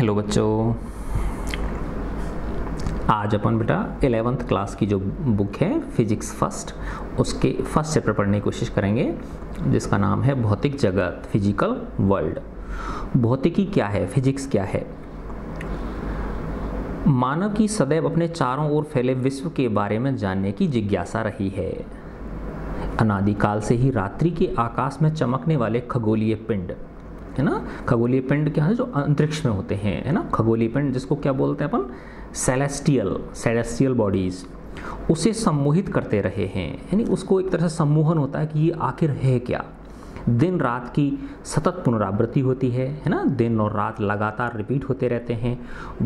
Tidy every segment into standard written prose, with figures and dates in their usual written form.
Hello बच्चों, आज अपन बेटा 11th क्लास की जो बुक है फिजिक्स फर्स्ट, उसके फर्स्ट चैप्टर पढ़ने की कोशिश करेंगे जिसका नाम है भौतिक जगत, फिजिकल वर्ल्ड। भौतिकी क्या है, फिजिक्स क्या है। मानव की सदैव अपने चारों ओर फैले विश्व के बारे में जानने की जिज्ञासा रही है। अनादिकाल से ही रात्रि के आकाश में चमकने वाले खगोलीय पिंड है ना, खगोलीय पिंड क्या है जो अंतरिक्ष में होते हैं, है ना, खगोलीय पिंड जिसको क्या बोलते हैं अपन, सेलेस्टियल बॉडीज, उसे सम्मोहित करते रहे हैं। यानी उसको एक तरह से सम्मोहन होता है कि ये आखिर है क्या। दिन रात की सतत पुनरावृत्ति होती है ना, दिन और रात लगातार रिपीट होते रहते हैं।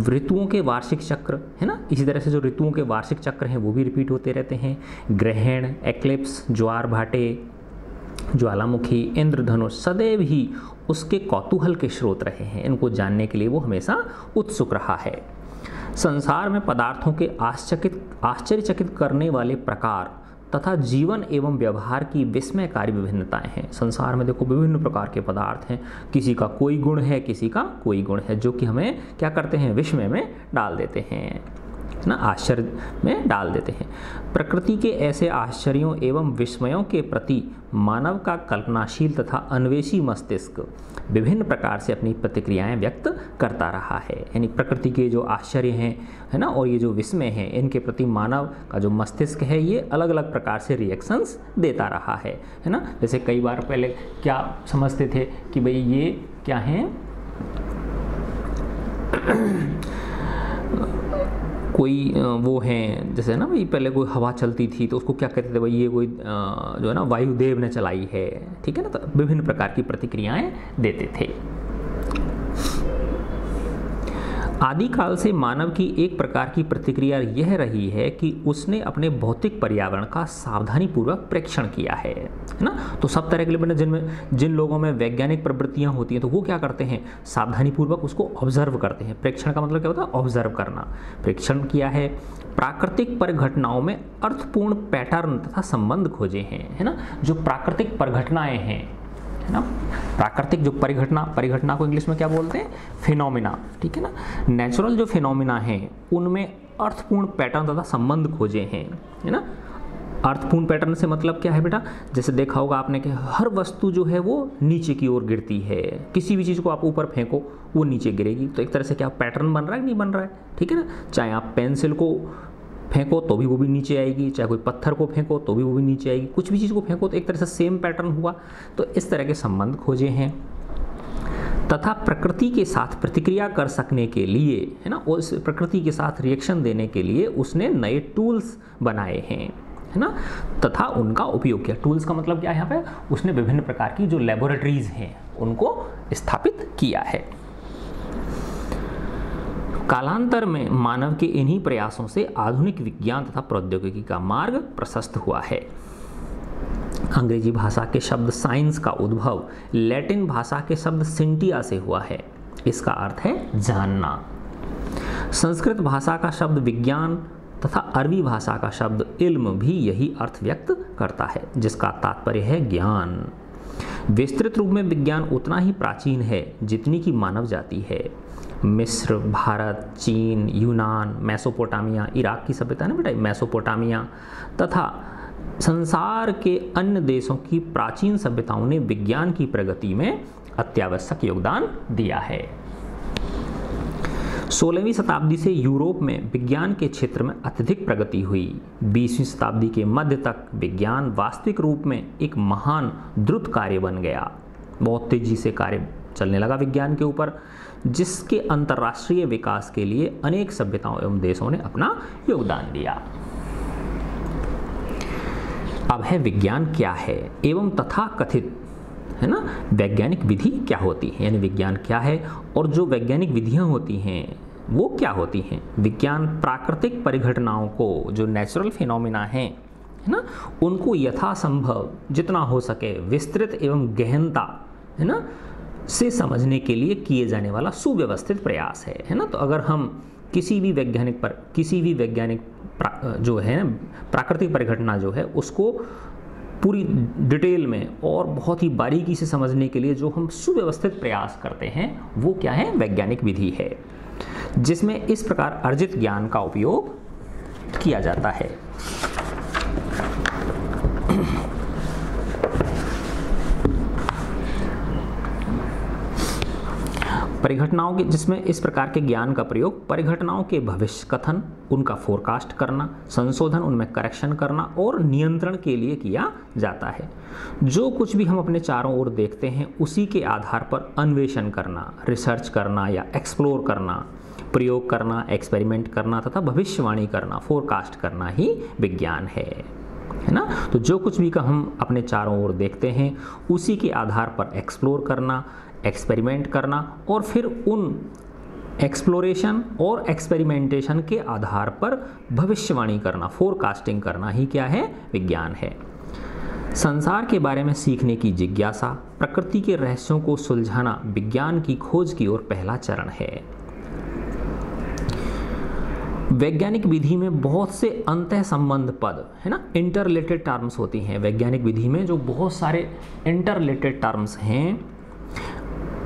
ऋतुओं के वार्षिक चक्र है ना, इसी तरह से जो ऋतुओं के वार्षिक चक्र हैं वो भी रिपीट होते रहते हैं। ग्रहण, एक्लिप्स, ज्वार भाटे, ज्वालामुखी, इंद्रधनुष सदैव ही उसके कौतूहल के स्रोत रहे हैं। इनको जानने के लिए वो हमेशा उत्सुक रहा है। संसार में पदार्थों के आश्चर्यचकित करने वाले प्रकार तथा जीवन एवं व्यवहार की विस्मयकारी विभिन्नताएं हैं। संसार में देखो विभिन्न प्रकार के पदार्थ हैं, किसी का कोई गुण है, किसी का कोई गुण है, जो कि हमें क्या करते हैं, विस्मय में डाल देते हैं ना, आश्चर्य में डाल देते हैं। प्रकृति के ऐसे आश्चर्यों एवं विस्मयों के प्रति मानव का कल्पनाशील तथा अन्वेषी मस्तिष्क विभिन्न प्रकार से अपनी प्रतिक्रियाएं व्यक्त करता रहा है। यानी प्रकृति के जो आश्चर्य हैं है ना, और ये जो विस्मय हैं, इनके प्रति मानव का जो मस्तिष्क है ये अलग अलग प्रकार से रिएक्शंस देता रहा है ना। जैसे कई बार पहले क्या समझते थे कि भाई ये क्या है, कोई वो हैं जैसे ना भाई, पहले कोई हवा चलती थी तो उसको क्या कहते थे भाई, ये कोई जो है ना वायुदेव ने चलाई है, ठीक है ना। तो विभिन्न प्रकार की प्रतिक्रियाएं देते थे। आदिकाल से मानव की एक प्रकार की प्रतिक्रिया यह रही है कि उसने अपने भौतिक पर्यावरण का सावधानीपूर्वक प्रेक्षण किया है ना। तो सब तरह के लिए जिन लोगों में वैज्ञानिक प्रवृत्तियां होती हैं तो वो क्या करते हैं, सावधानीपूर्वक उसको ऑब्जर्व करते हैं। प्रेक्षण का मतलब क्या होता है, ऑब्जर्व करना। प्रेक्षण किया है, प्राकृतिक परिघटनाओं में अर्थपूर्ण पैटर्न तथा संबंध खोजे हैं, है ना। जो प्राकृतिक परिघटनाएं हैं है ना, प्राकृतिक जो परिघटना को इंग्लिश में क्या बोलते हैं, फिनोमिना, ठीक है ना। नेचुरल जो फिनोमिना हैं उनमें अर्थपूर्ण पैटर्न तथा संबंध खोजे हैं, है ना। अर्थपूर्ण पैटर्न से मतलब क्या है बेटा, जैसे देखा होगा आपने कि हर वस्तु जो है वो नीचे की ओर गिरती है। किसी भी चीज़ को आप ऊपर फेंको वो नीचे गिरेगी। तो एक तरह से क्या पैटर्न बन रहा है, नहीं बन रहा है, ठीक है ना। चाहे आप पेंसिल को फेंको तो भी वो भी नीचे आएगी, चाहे कोई पत्थर को फेंको तो भी वो भी नीचे आएगी, कुछ भी चीज़ को फेंको तो एक तरह से सेम पैटर्न हुआ। तो इस तरह के संबंध खोजे हैं तथा प्रकृति के साथ प्रतिक्रिया कर सकने के लिए है ना, उस प्रकृति के साथ रिएक्शन देने के लिए उसने नए टूल्स बनाए हैं, है ना, तथा उनका उपयोग किया। टूल्स का मतलब क्या है, यहाँ पे उसने विभिन्न प्रकार की जो लेबोरेटरीज हैं उनको स्थापित किया है। कालांतर में मानव के इन्हीं प्रयासों से आधुनिक विज्ञान तथा प्रौद्योगिकी का मार्ग प्रशस्त हुआ है। अंग्रेजी भाषा के शब्द साइंस का उद्भव लैटिन भाषा के शब्द सिंटिया से हुआ है। इसका अर्थ है जानना। संस्कृत भाषा का शब्द विज्ञान तथा अरबी भाषा का शब्द इल्म भी यही अर्थ व्यक्त करता है, जिसका तात्पर्य है ज्ञान। विस्तृत रूप में विज्ञान उतना ही प्राचीन है जितनी की मानव जाति है। मिस्र, भारत, चीन, यूनान, मेसोपोटामिया, इराक की सभ्यता ना बेटा, मेसोपोटामिया तथा संसार के अन्य देशों की प्राचीन सभ्यताओं ने विज्ञान की प्रगति में अत्यावश्यक योगदान दिया है। 16वीं शताब्दी से यूरोप में विज्ञान के क्षेत्र में अत्यधिक प्रगति हुई। 20वीं शताब्दी के मध्य तक विज्ञान वास्तविक रूप में एक महान द्रुत कार्य बन गया। बहुत तेजी से कार्य चलने लगा विज्ञान के ऊपर, जिसके अंतर्राष्ट्रीय विकास के लिए अनेक सभ्यताओं एवं देशों ने अपना योगदान दिया। अब है विज्ञान क्या है एवं तथा कथित, है ना, वैज्ञानिक विधि क्या होती है। यानी विज्ञान क्या है और जो वैज्ञानिक विधियां होती हैं वो क्या होती हैं। विज्ञान प्राकृतिक परिघटनाओं को, जो नेचुरल फिनोमिना हैं है ना, उनको यथासंभव जितना हो सके विस्तृत एवं गहनता है ना से समझने के लिए किए जाने वाला सुव्यवस्थित प्रयास है ना। तो अगर हम किसी भी वैज्ञानिक जो है प्राकृतिक परिघटना जो है उसको पूरी डिटेल में और बहुत ही बारीकी से समझने के लिए जो हम सुव्यवस्थित प्रयास करते हैं वो क्या है, वैज्ञानिक विधि है, जिसमें इस प्रकार अर्जित ज्ञान का उपयोग किया जाता है। परिघटनाओं के, जिसमें इस प्रकार के ज्ञान का प्रयोग परिघटनाओं के भविष्य कथन, उनका फोरकास्ट करना, संशोधन, उनमें करेक्शन करना और नियंत्रण के लिए किया जाता है। जो कुछ भी हम अपने चारों ओर देखते हैं उसी के आधार पर अन्वेषण करना, रिसर्च करना या एक्सप्लोर करना, प्रयोग करना, एक्सपेरिमेंट करना तथा भविष्यवाणी करना, फोरकास्ट करना ही विज्ञान है ना। तो जो कुछ भी का हम अपने चारों ओर देखते हैं उसी के आधार पर एक्सप्लोर करना, एक्सपेरिमेंट करना और फिर उन एक्सप्लोरेशन और एक्सपेरिमेंटेशन के आधार पर भविष्यवाणी करना, फोरकास्टिंग करना ही क्या है, विज्ञान है। संसार के बारे में सीखने की जिज्ञासा, प्रकृति के रहस्यों को सुलझाना विज्ञान की खोज की ओर पहला चरण है। वैज्ञानिक विधि में बहुत से अंतः संबंध पद है ना, इंटररिलेटेड टर्म्स होती हैं। वैज्ञानिक विधि में जो बहुत सारे इंटररिलेटेड टर्म्स हैं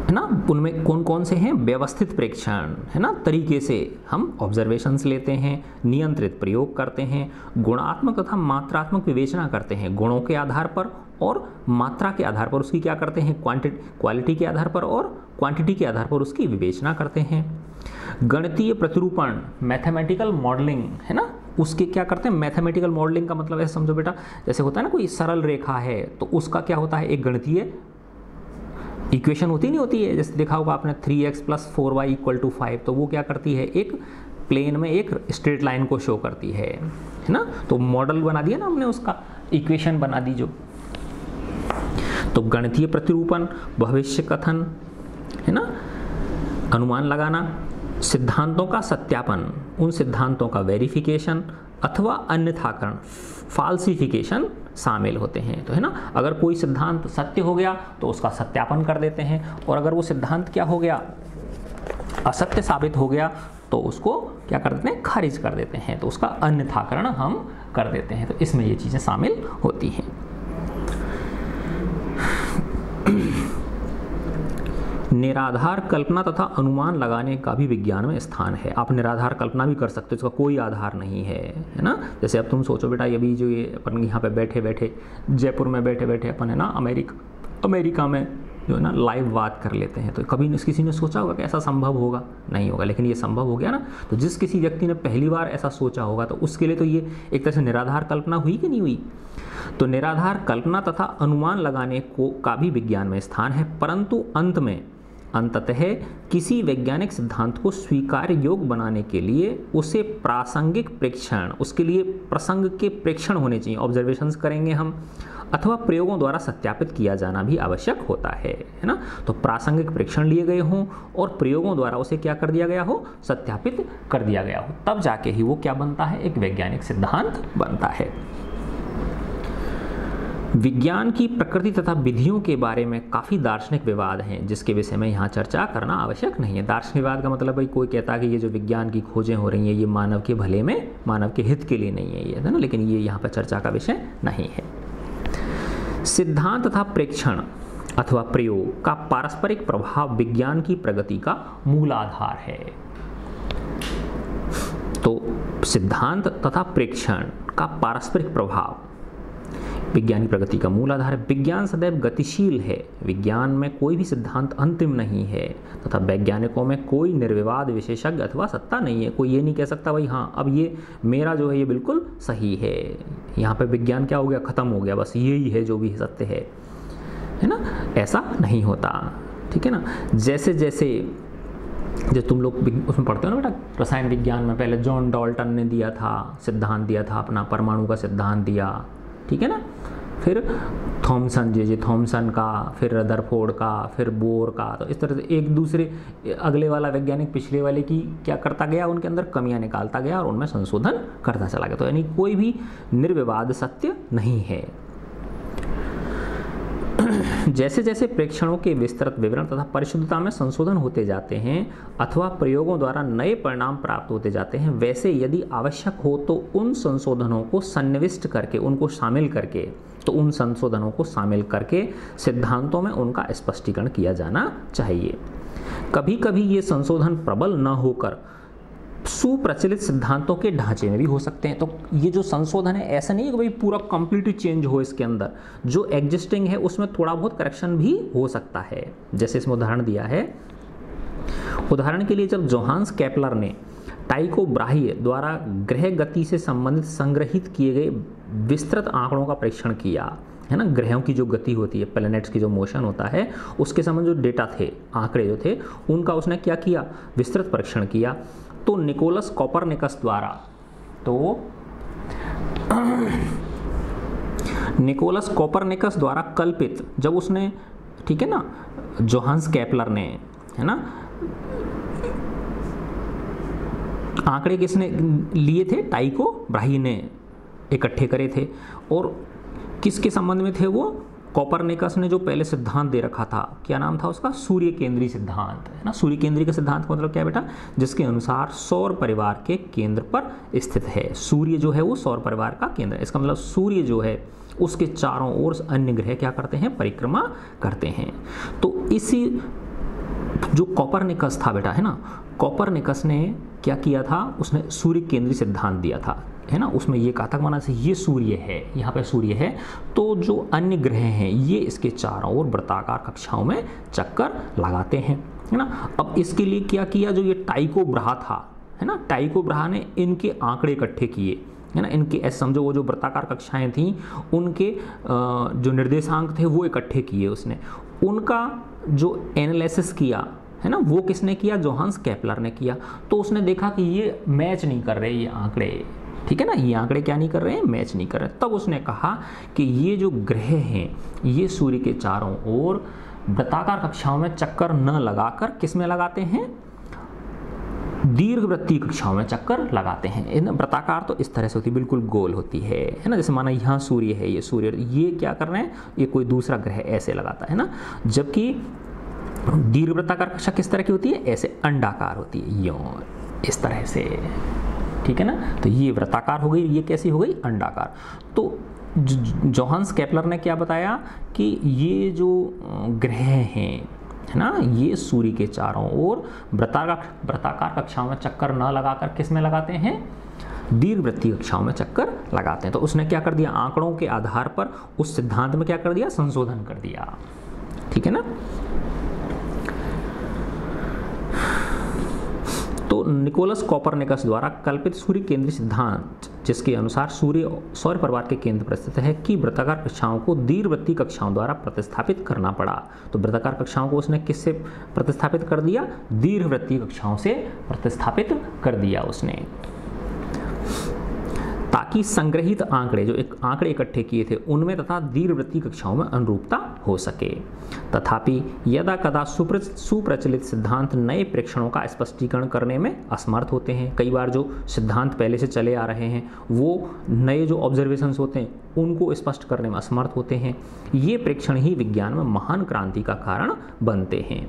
है ना, उनमें कौन कौन से हैं, व्यवस्थित प्रेक्षण है ना, तरीके से हम ऑब्जर्वेशंस लेते हैं, नियंत्रित प्रयोग करते हैं, गुणात्मक तथा मात्रात्मक विवेचना करते हैं, गुणों के आधार पर और मात्रा के आधार पर उसकी क्या करते हैं, क्वालिटी के आधार पर और क्वांटिटी के आधार पर उसकी विवेचना करते हैं। गणितीय प्रतिरूपण, मैथमेटिकल मॉडलिंग है ना, उसके क्या करते हैं, मैथमेटिकल मॉडलिंग का मतलब ऐसे समझो बेटा, जैसे होता है ना कोई सरल रेखा है तो उसका क्या होता है, एक गणितीय इक्वेशन होती नहीं होती है, जैसे देखा होगा आपने 3x + 4y = 5, तो वो क्या करती है, एक प्लेन में एक स्ट्रेट लाइन को शो करती है ना। तो मॉडल बना दिया ना हमने, उसका इक्वेशन बना दी जो। तो गणितीय प्रतिरूपण, भविष्य कथन है ना, अनुमान लगाना, सिद्धांतों का सत्यापन, उन सिद्धांतों का वेरिफिकेशन अथवा अन्यथाकरण, फाल्सिफिकेशन शामिल होते हैं। तो है ना, अगर कोई सिद्धांत सत्य हो गया तो उसका सत्यापन कर देते हैं, और अगर वो सिद्धांत क्या हो गया, असत्य साबित हो गया तो उसको क्या कर देते हैं, खारिज कर देते हैं, तो उसका अन्यथाकरण हम कर देते हैं। तो इसमें ये चीज़ें शामिल होती हैं। निराधार कल्पना तथा अनुमान लगाने का भी विज्ञान में स्थान है। आप निराधार कल्पना भी कर सकते हो, इसका कोई आधार नहीं है ना। जैसे अब तुम सोचो बेटा, अभी जो ये अपन यहाँ पे बैठे बैठे जयपुर में बैठे बैठे अपन है ना अमेरिका में जो है ना लाइव बात कर लेते हैं, तो कभी किसी ने सोचा होगा कि ऐसा संभव होगा, नहीं होगा, लेकिन ये संभव हो गया ना। तो जिस किसी व्यक्ति ने पहली बार ऐसा सोचा होगा तो उसके लिए तो ये एक तरह से निराधार कल्पना हुई कि नहीं हुई। तो निराधार कल्पना तथा अनुमान लगाने को का भी विज्ञान में स्थान है, परंतु अंततः किसी वैज्ञानिक सिद्धांत को स्वीकार्य योग्य बनाने के लिए उसे प्रासंगिक प्रेक्षण, उसके लिए प्रसंग के प्रेक्षण होने चाहिए, ऑब्जर्वेशंस करेंगे हम, अथवा प्रयोगों द्वारा सत्यापित किया जाना भी आवश्यक होता है ना। तो प्रासंगिक प्रेक्षण लिए गए हों और प्रयोगों द्वारा उसे क्या कर दिया गया हो, सत्यापित कर दिया गया हो, तब जाके ही वो क्या बनता है, एक वैज्ञानिक सिद्धांत बनता है। विज्ञान की प्रकृति तथा विधियों के बारे में काफ़ी दार्शनिक विवाद हैं, जिसके विषय में यहाँ चर्चा करना आवश्यक नहीं है। दार्शनिक विवाद का मतलब भाई कोई कहता है कि ये जो विज्ञान की खोजें हो रही हैं ये मानव के भले में, मानव के हित के लिए नहीं है, ये है ना, लेकिन ये यहाँ पर चर्चा का विषय नहीं है। सिद्धांत तथा प्रेक्षण अथवा प्रयोग का पारस्परिक प्रभाव विज्ञान की प्रगति का मूल आधार है। तो सिद्धांत तथा प्रेक्षण का पारस्परिक प्रभाव विज्ञान की प्रगति का मूल आधार है। विज्ञान सदैव गतिशील है, विज्ञान में कोई भी सिद्धांत अंतिम नहीं है तथा वैज्ञानिकों में कोई निर्विवाद विशेषज्ञ अथवा सत्ता नहीं है। कोई ये नहीं कह सकता भाई हाँ अब ये मेरा जो है ये बिल्कुल सही है, यहाँ पे विज्ञान क्या हो गया, खत्म हो गया, बस यही है जो भी सत्य है ना, ऐसा नहीं होता। ठीक है ना। जैसे जैसे जो तुम लोग उसमें पढ़ते हो ना बेटा रसायन विज्ञान में, पहले जॉन डाल्टन ने दिया था, सिद्धांत दिया था अपना, परमाणु का सिद्धांत दिया, ठीक है ना, फिर थॉमसन जे थॉमसन का, फिर रदरफोर्ड का, फिर बोर का। तो इस तरह से एक दूसरे अगले वाला वैज्ञानिक पिछले वाले की क्या करता गया, उनके अंदर कमियां निकालता गया और उनमें संशोधन करता चला गया। तो यानी कोई भी निर्विवाद सत्य नहीं है। जैसे जैसे प्रेक्षणों के विस्तृत विवरण तथा परिशुद्धता में संशोधन होते जाते हैं अथवा प्रयोगों द्वारा नए परिणाम प्राप्त होते जाते हैं, वैसे यदि आवश्यक हो तो उन संशोधनों को सन्निविष्ट करके, उनको शामिल करके, तो उन संशोधनों को शामिल करके सिद्धांतों में उनका स्पष्टीकरण किया जाना चाहिए। कभी कभी ये संशोधन प्रबल न होकर सुप्रचलित सिद्धांतों के ढांचे में भी हो सकते हैं। तो ये जो संशोधन है, ऐसा नहीं है कि भाई पूरा कंप्लीटली चेंज हो, इसके अंदर जो एग्जिस्टिंग है उसमें थोड़ा बहुत करेक्शन भी हो सकता है। जैसे इसमें उदाहरण दिया है, उदाहरण के लिए जब जोहान्स केपलर ने टाइको ब्राही द्वारा ग्रह गति से संबंधित संग्रहित किए गए विस्तृत आंकड़ों का परीक्षण किया, है ना, ग्रहों की जो गति होती है, प्लैनेट्स की जो मोशन होता है, उसके संबंध जो डेटा थे, आंकड़े जो थे, उनका उसने क्या किया, विस्तृत परीक्षण किया। तो निकोलस कोपरनिकस द्वारा कल्पित, जब उसने, ठीक है ना, जोहान्स केपलर ने, है ना, आंकड़े किसने लिए थे, टाइको ब्राही ने इकट्ठे करे थे, और किसके संबंध में थे वो, कोपरनिकस ने जो पहले सिद्धांत दे रखा था, क्या नाम था उसका, सूर्य केंद्रीय सिद्धांत, है ना। सूर्य केंद्रीय का सिद्धांत का मतलब क्या है बेटा, जिसके अनुसार सौर परिवार के केंद्र पर स्थित है, सूर्य जो है वो सौर परिवार का केंद्र है। इसका मतलब सूर्य जो है उसके चारों ओर अन्य ग्रह क्या करते हैं, परिक्रमा करते हैं। तो इसी जो कोपरनिकस था बेटा, है ना, कोपरनिकस ने क्या किया था, उसने सूर्य केंद्रीय सिद्धांत दिया था, है ना। उसमें ये कहा था माना से ये सूर्य है, यहाँ पे सूर्य है, तो जो अन्य ग्रह हैं ये इसके चारों ओर वृत्ताकार कक्षाओं में चक्कर लगाते हैं, है ना। अब इसके लिए क्या किया, जो ये टाइको ब्राहा था, है ना, टाइको ब्राहा ने इनके आंकड़े इकट्ठे किए, है ना, इनके ऐसे समझो वो जो वृत्ताकार कक्षाएं थीं उनके जो निर्देशांक थे वो इकट्ठे किए उसने, उनका जो एनालिसिस किया, है ना, वो किसने किया, जोहान्स केपलर ने किया। तो उसने देखा कि ये मैच नहीं कर रहे ये आंकड़े, ठीक है ना, ये आंकड़े क्या नहीं कर रहे हैं, मैच नहीं कर रहे। तब उसने कहा कि ये जो ग्रह हैं ये सूर्य के चारों ओर वृत्ताकार कक्षाओं में चक्कर न लगाकर किस में लगाते हैं, दीर्घवृत्तीय कक्षाओं में चक्कर लगाते हैं। वृत्ताकार तो इस तरह से होती है, बिल्कुल गोल होती है ना, जैसे माना यहाँ सूर्य है, ये सूर्य, ये क्या कर रहे हैं, ये कोई दूसरा ग्रह ऐसे लगाता है ना, जबकि दीर्घवृत्ताकार कक्षा किस तरह की होती है, ऐसे अंडाकार होती है, यूं इस तरह से, ठीक है ना। तो ये वृत्ताकार हो गई, ये कैसी हो गई, अंडाकार। तो जोहान्स केपलर ने क्या बताया कि ये जो ग्रह हैं, है ना, ये सूर्य के चारों ओर वृत्ताकार कक्षाओं में चक्कर न लगाकर किस में लगाते हैं, दीर्घवृत्तीय कक्षाओं में चक्कर लगाते हैं। तो उसने क्या कर दिया, आंकड़ों के आधार पर उस सिद्धांत में क्या कर दिया, संशोधन कर दिया, ठीक है ना। तो निकोलस कोपरनिकस द्वारा कल्पित सूर्य केंद्रीय सिद्धांत, जिसके अनुसार सूर्य सौर परिवार के केंद्र पर स्थित है, कि वृत्ताकार कक्षाओं को दीर्घवृत्तीय कक्षाओं द्वारा प्रतिस्थापित करना पड़ा। तो वृत्ताकार कक्षाओं को उसने किससे प्रतिस्थापित कर दिया, दीर्घवृत्तीय कक्षाओं से प्रतिस्थापित कर दिया उसने, ताकि संग्रहित आंकड़े, जो एक आंकड़े इकट्ठे किए थे उनमें तथा दीर्घवृत्तीय कक्षाओं में अनुरूपता हो सके। तथापि यदा कदा सुप्रचलित सिद्धांत नए प्रेक्षणों का स्पष्टीकरण करने में असमर्थ होते हैं। कई बार जो सिद्धांत पहले से चले आ रहे हैं वो नए जो ऑब्जर्वेशंस होते हैं उनको स्पष्ट करने में असमर्थ होते हैं। ये प्रेक्षण ही विज्ञान में महान क्रांति का कारण बनते हैं।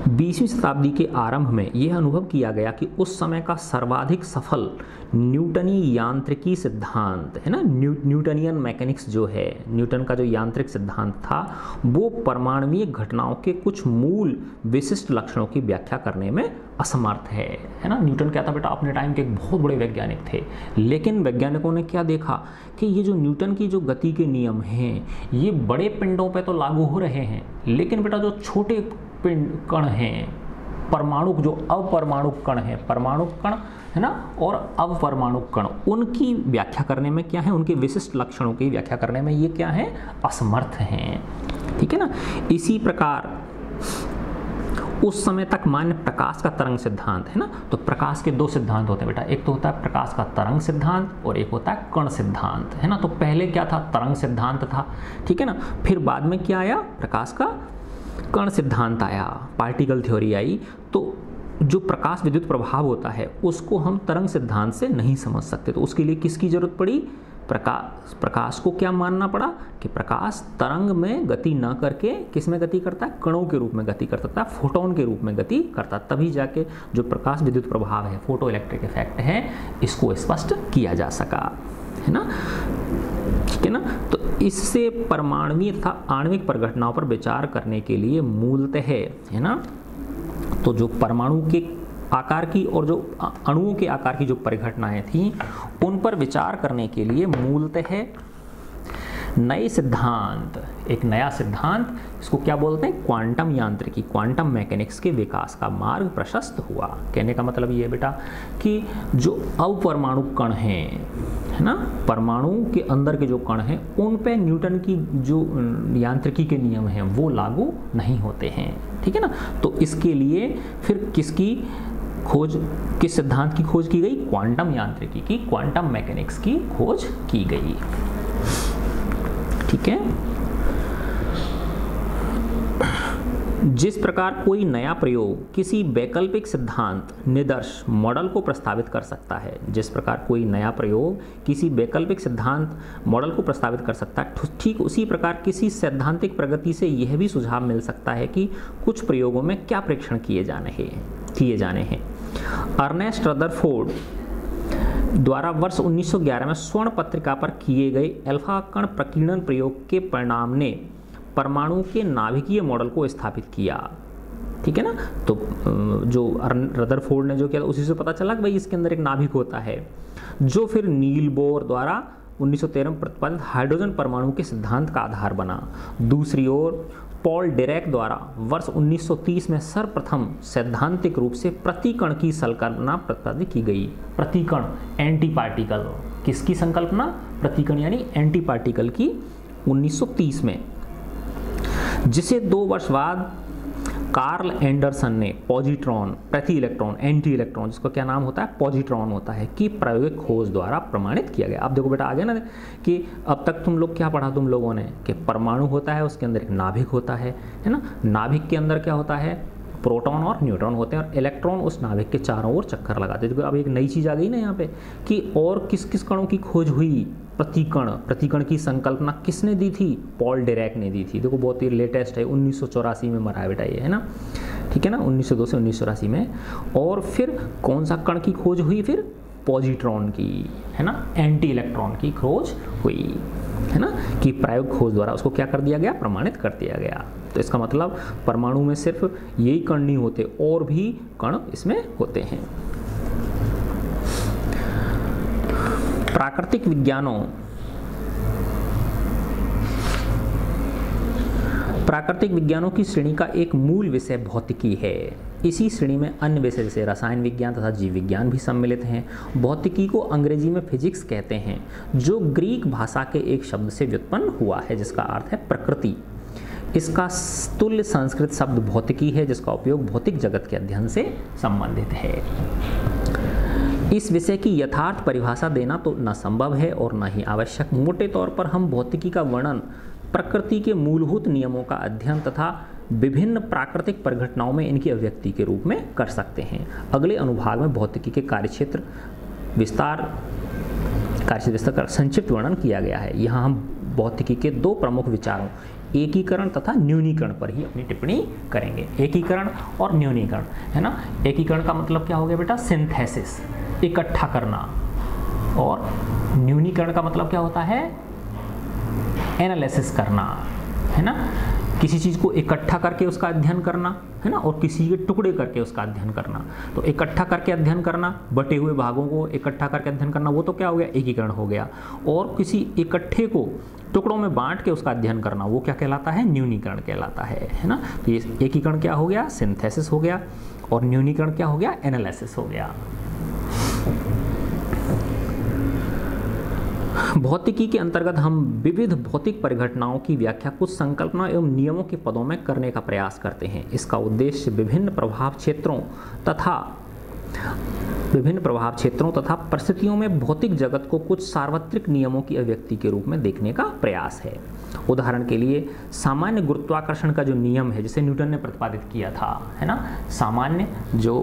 20वीं शताब्दी के आरंभ में यह अनुभव किया गया कि उस समय का सर्वाधिक सफल न्यूटनी यांत्रिकी सिद्धांत, है ना, न्यूटनियन मैकेनिक्स जो है, न्यूटन का जो यांत्रिक सिद्धांत था, वो परमाणुवीय घटनाओं के कुछ मूल विशिष्ट लक्षणों की व्याख्या करने में असमर्थ है ना। न्यूटन क्या था बेटा, अपने टाइम के एक बहुत बड़े वैज्ञानिक थे, लेकिन वैज्ञानिकों ने क्या देखा कि ये जो न्यूटन की जो गति के नियम हैं ये बड़े पिंडों पे तो लागू हो रहे हैं, लेकिन बेटा जो छोटे पिंड कण हैं, परमाणु जो अपरमाणु कण है, परमाणु कण है ना, और अपरमाणु कण, उनकी व्याख्या करने में क्या है, उनके विशिष्ट लक्षणों की व्याख्या करने में ये क्या है, असमर्थ हैं, ठीक है ना। इसी प्रकार उस समय तक मान्य प्रकाश का तरंग सिद्धांत, है ना, तो प्रकाश के दो सिद्धांत होते हैं बेटा, एक तो होता है प्रकाश का तरंग सिद्धांत और एक होता है कण सिद्धांत, है ना। तो पहले क्या था, तरंग सिद्धांत था, ठीक है ना, फिर बाद में क्या आया, प्रकाश का कण सिद्धांत आया, पार्टिकल थ्योरी आई। तो जो प्रकाश विद्युत प्रभाव होता है उसको हम तरंग सिद्धांत से नहीं समझ सकते, तो उसके लिए किसकी जरूरत पड़ी, प्रकाश को क्या मानना पड़ा कि प्रकाश तरंग में गति न करके किस में गति करता है, कणों के रूप में गति कर सकता है, फोटोन के रूप में गति करता, तभी जाके जो प्रकाश विद्युत प्रभाव है, फोटो इलेक्ट्रिक इफेक्ट है, इसको स्पष्ट किया जा सका, है ना। ठीक है ना। तो इससे परमाणुवीय तथा आणविक परिघटनाओं पर विचार करने के लिए मूलतः, है ना, तो जो परमाणु के आकार की और जो अणुओं के आकार की जो परिघटनाएं थी उन पर विचार करने के लिए मूलतः नए सिद्धांत, एक नया सिद्धांत, इसको क्या बोलते हैं, क्वांटम यांत्रिकी, क्वांटम मैकेनिक्स के विकास का मार्ग प्रशस्त हुआ। कहने का मतलब ये बेटा कि जो अपरमाणु कण हैं, है ना, परमाणु के अंदर के जो कण हैं उन पे न्यूटन की जो यांत्रिकी के नियम हैं वो लागू नहीं होते हैं। ठीक है ना। तो इसके लिए फिर किसकी खोज, किस सिद्धांत की खोज की गई, क्वांटम यांत्रिकी की, क्वांटम मैकेनिक्स की खोज की गई। ठीक है। जिस प्रकार कोई नया प्रयोग किसी वैकल्पिक सिद्धांत, निदर्श, मॉडल को प्रस्तावित कर सकता है, जिस प्रकार कोई नया प्रयोग किसी वैकल्पिक सिद्धांत, मॉडल को प्रस्तावित कर सकता है, ठीक उसी प्रकार किसी सैद्धांतिक प्रगति से यह भी सुझाव मिल सकता है कि कुछ प्रयोगों में क्या परीक्षण किए जाने हैं। अर्नेस्ट रदरफोर्ड द्वारा वर्ष 1911 में स्वर्ण पत्रिका पर किए गए अल्फा कण प्रकीर्णन प्रयोग के परिणाम ने परमाणु के नाभिकीय मॉडल को स्थापित किया। ठीक है ना। तो जो रदरफोर्ड ने जो किया उसी से पता चला कि भाई इसके अंदर एक नाभिक होता है, जो फिर नील बोर द्वारा 1913 में प्रतिपादित हाइड्रोजन परमाणु के सिद्धांत का आधार बना। दूसरी ओर पॉल डिरैक द्वारा वर्ष 1930 में सर्वप्रथम सैद्धांतिक रूप से प्रतिकण की संकल्पना प्रतिपादित की गई। प्रतिकण, एंटी पार्टिकल, किसकी संकल्पना, प्रतिकण यानी एंटी पार्टिकल की 1930 में, जिसे 2 वर्ष बाद कार्ल एंडरसन ने पॉजिट्रॉन, प्रति इलेक्ट्रॉन, एंटी इलेक्ट्रॉन, जिसका क्या नाम होता है, पॉजिट्रॉन होता है, कि प्रायोगिक खोज द्वारा प्रमाणित किया गया। अब देखो बेटा आ गया ना कि अब तक तुम लोग क्या पढ़ा तुम लोगों ने कि परमाणु होता है, उसके अंदर एक नाभिक होता है ना, नाभिक के अंदर क्या होता है, प्रोटॉन और न्यूट्रॉन होते हैं, और इलेक्ट्रॉन उस नाभिक के चारों ओर चक्कर लगाते हैं। अब एक नई चीज़ आ गई ना यहाँ पे कि और किस किस कणों की खोज हुई, प्रतिकण, प्रतिकण की संकल्पना किसने दी थी, पॉल डिरैक ने दी थी। देखो बहुत ही लेटेस्ट है, 1984 में मरा है बेटा ये, है ना। ठीक है ना, 1902 से 1984 में। और फिर कौन सा कण की खोज हुई, फिर पॉजिट्रॉन की, है ना, एंटी इलेक्ट्रॉन की खोज हुई, है ना, कि प्रायोगिक खोज द्वारा उसको क्या कर दिया गया, प्रमाणित कर दिया गया। तो इसका मतलब परमाणु में सिर्फ यही कण नहीं होते, और भी कण इसमें होते हैं। प्राकृतिक विज्ञानों की श्रेणी का एक मूल विषय भौतिकी है। इसी श्रेणी में अन्य विषय जैसे रसायन विज्ञान तथा जीव विज्ञान भी सम्मिलित हैं। भौतिकी को अंग्रेजी में फिजिक्स कहते हैं, जो ग्रीक भाषा के एक शब्द से व्युत्पन्न हुआ है जिसका अर्थ है प्रकृति। इसका तुल्य संस्कृत शब्द भौतिकी है, जिसका उपयोग भौतिक जगत के अध्ययन से संबंधित है। इस विषय की यथार्थ परिभाषा देना तो न संभव है और न ही आवश्यक। मोटे तौर पर हम भौतिकी का वर्णन प्रकृति के मूलभूत नियमों का अध्ययन तथा विभिन्न प्राकृतिक परिघटनाओं में इनकी अभिव्यक्ति के रूप में कर सकते हैं। अगले अनुभाग में भौतिकी के कार्यक्षेत्र विस्तार का संक्षिप्त वर्णन किया गया है। यहाँ हम भौतिकी के 2 प्रमुख विचारों, एकीकरण तथा न्यूनीकरण पर ही अपनी टिप्पणी करेंगे। एकीकरण और न्यूनीकरण, है ना। एकीकरण का मतलब क्या हो गया बेटा, सिंथेसिस, इकट्ठा करना, और न्यूनीकरण का मतलब क्या होता है, एनालिसिस करना, है ना। किसी चीज़ को इकट्ठा करके उसका अध्ययन करना, है ना, और किसी के टुकड़े करके उसका अध्ययन करना। तो इकट्ठा करके अध्ययन करना, बटे हुए भागों को इकट्ठा करके अध्ययन करना, वो तो क्या हो गया, एकीकरण हो गया। और किसी इकट्ठे को टुकड़ों में बांट के उसका अध्ययन करना, वो क्या कहलाता है, न्यूनीकरण कहलाता है ना। तो ये एकीकरण क्या हो गया, सिंथेसिस हो गया, और न्यूनीकरण क्या हो गया, एनालिसिस हो गया। भौतिकी के अंतर्गत हम विविध भौतिक परिघटनाओं की व्याख्या कुछ संकल्पना एवं नियमों के पदों में करने का प्रयास करते हैं। इसका उद्देश्य विभिन्न प्रभाव क्षेत्रों तथा परिस्थितियों में भौतिक जगत को कुछ सार्वत्रिक नियमों की अभिव्यक्ति के रूप में देखने का प्रयास है। उदाहरण के लिए सामान्य गुरुत्वाकर्षण का जो नियम है, जिसे न्यूटन ने प्रतिपादित किया था, है ना, सामान्य जो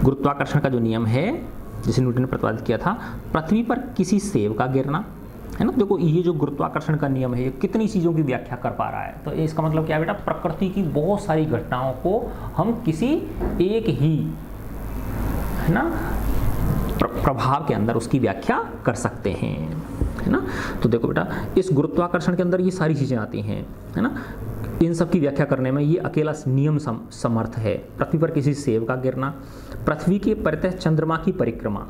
गुरुत्वाकर्षण का जो नियम है जिसे न्यूटन ने प्रतिपादित किया था, पृथ्वी पर किसी सेब का गिरना, है ना। देखो ये जो गुरुत्वाकर्षण का नियम है ये कितनी चीज़ों की व्याख्या कर पा रहा है, तो इसका मतलब क्या है बेटा, प्रकृति की बहुत सारी घटनाओं को हम किसी एक ही, है ना, प्रभाव के अंदर उसकी व्याख्या कर सकते हैं, है ना। तो देखो बेटा इस गुरुत्वाकर्षण के अंदर ये सारी चीज़ें आती हैं, है ना। इन सब की व्याख्या करने में ये अकेला नियम समर्थ है। पृथ्वी पर किसी सेब का गिरना, पृथ्वी के परितः चंद्रमा की परिक्रमा,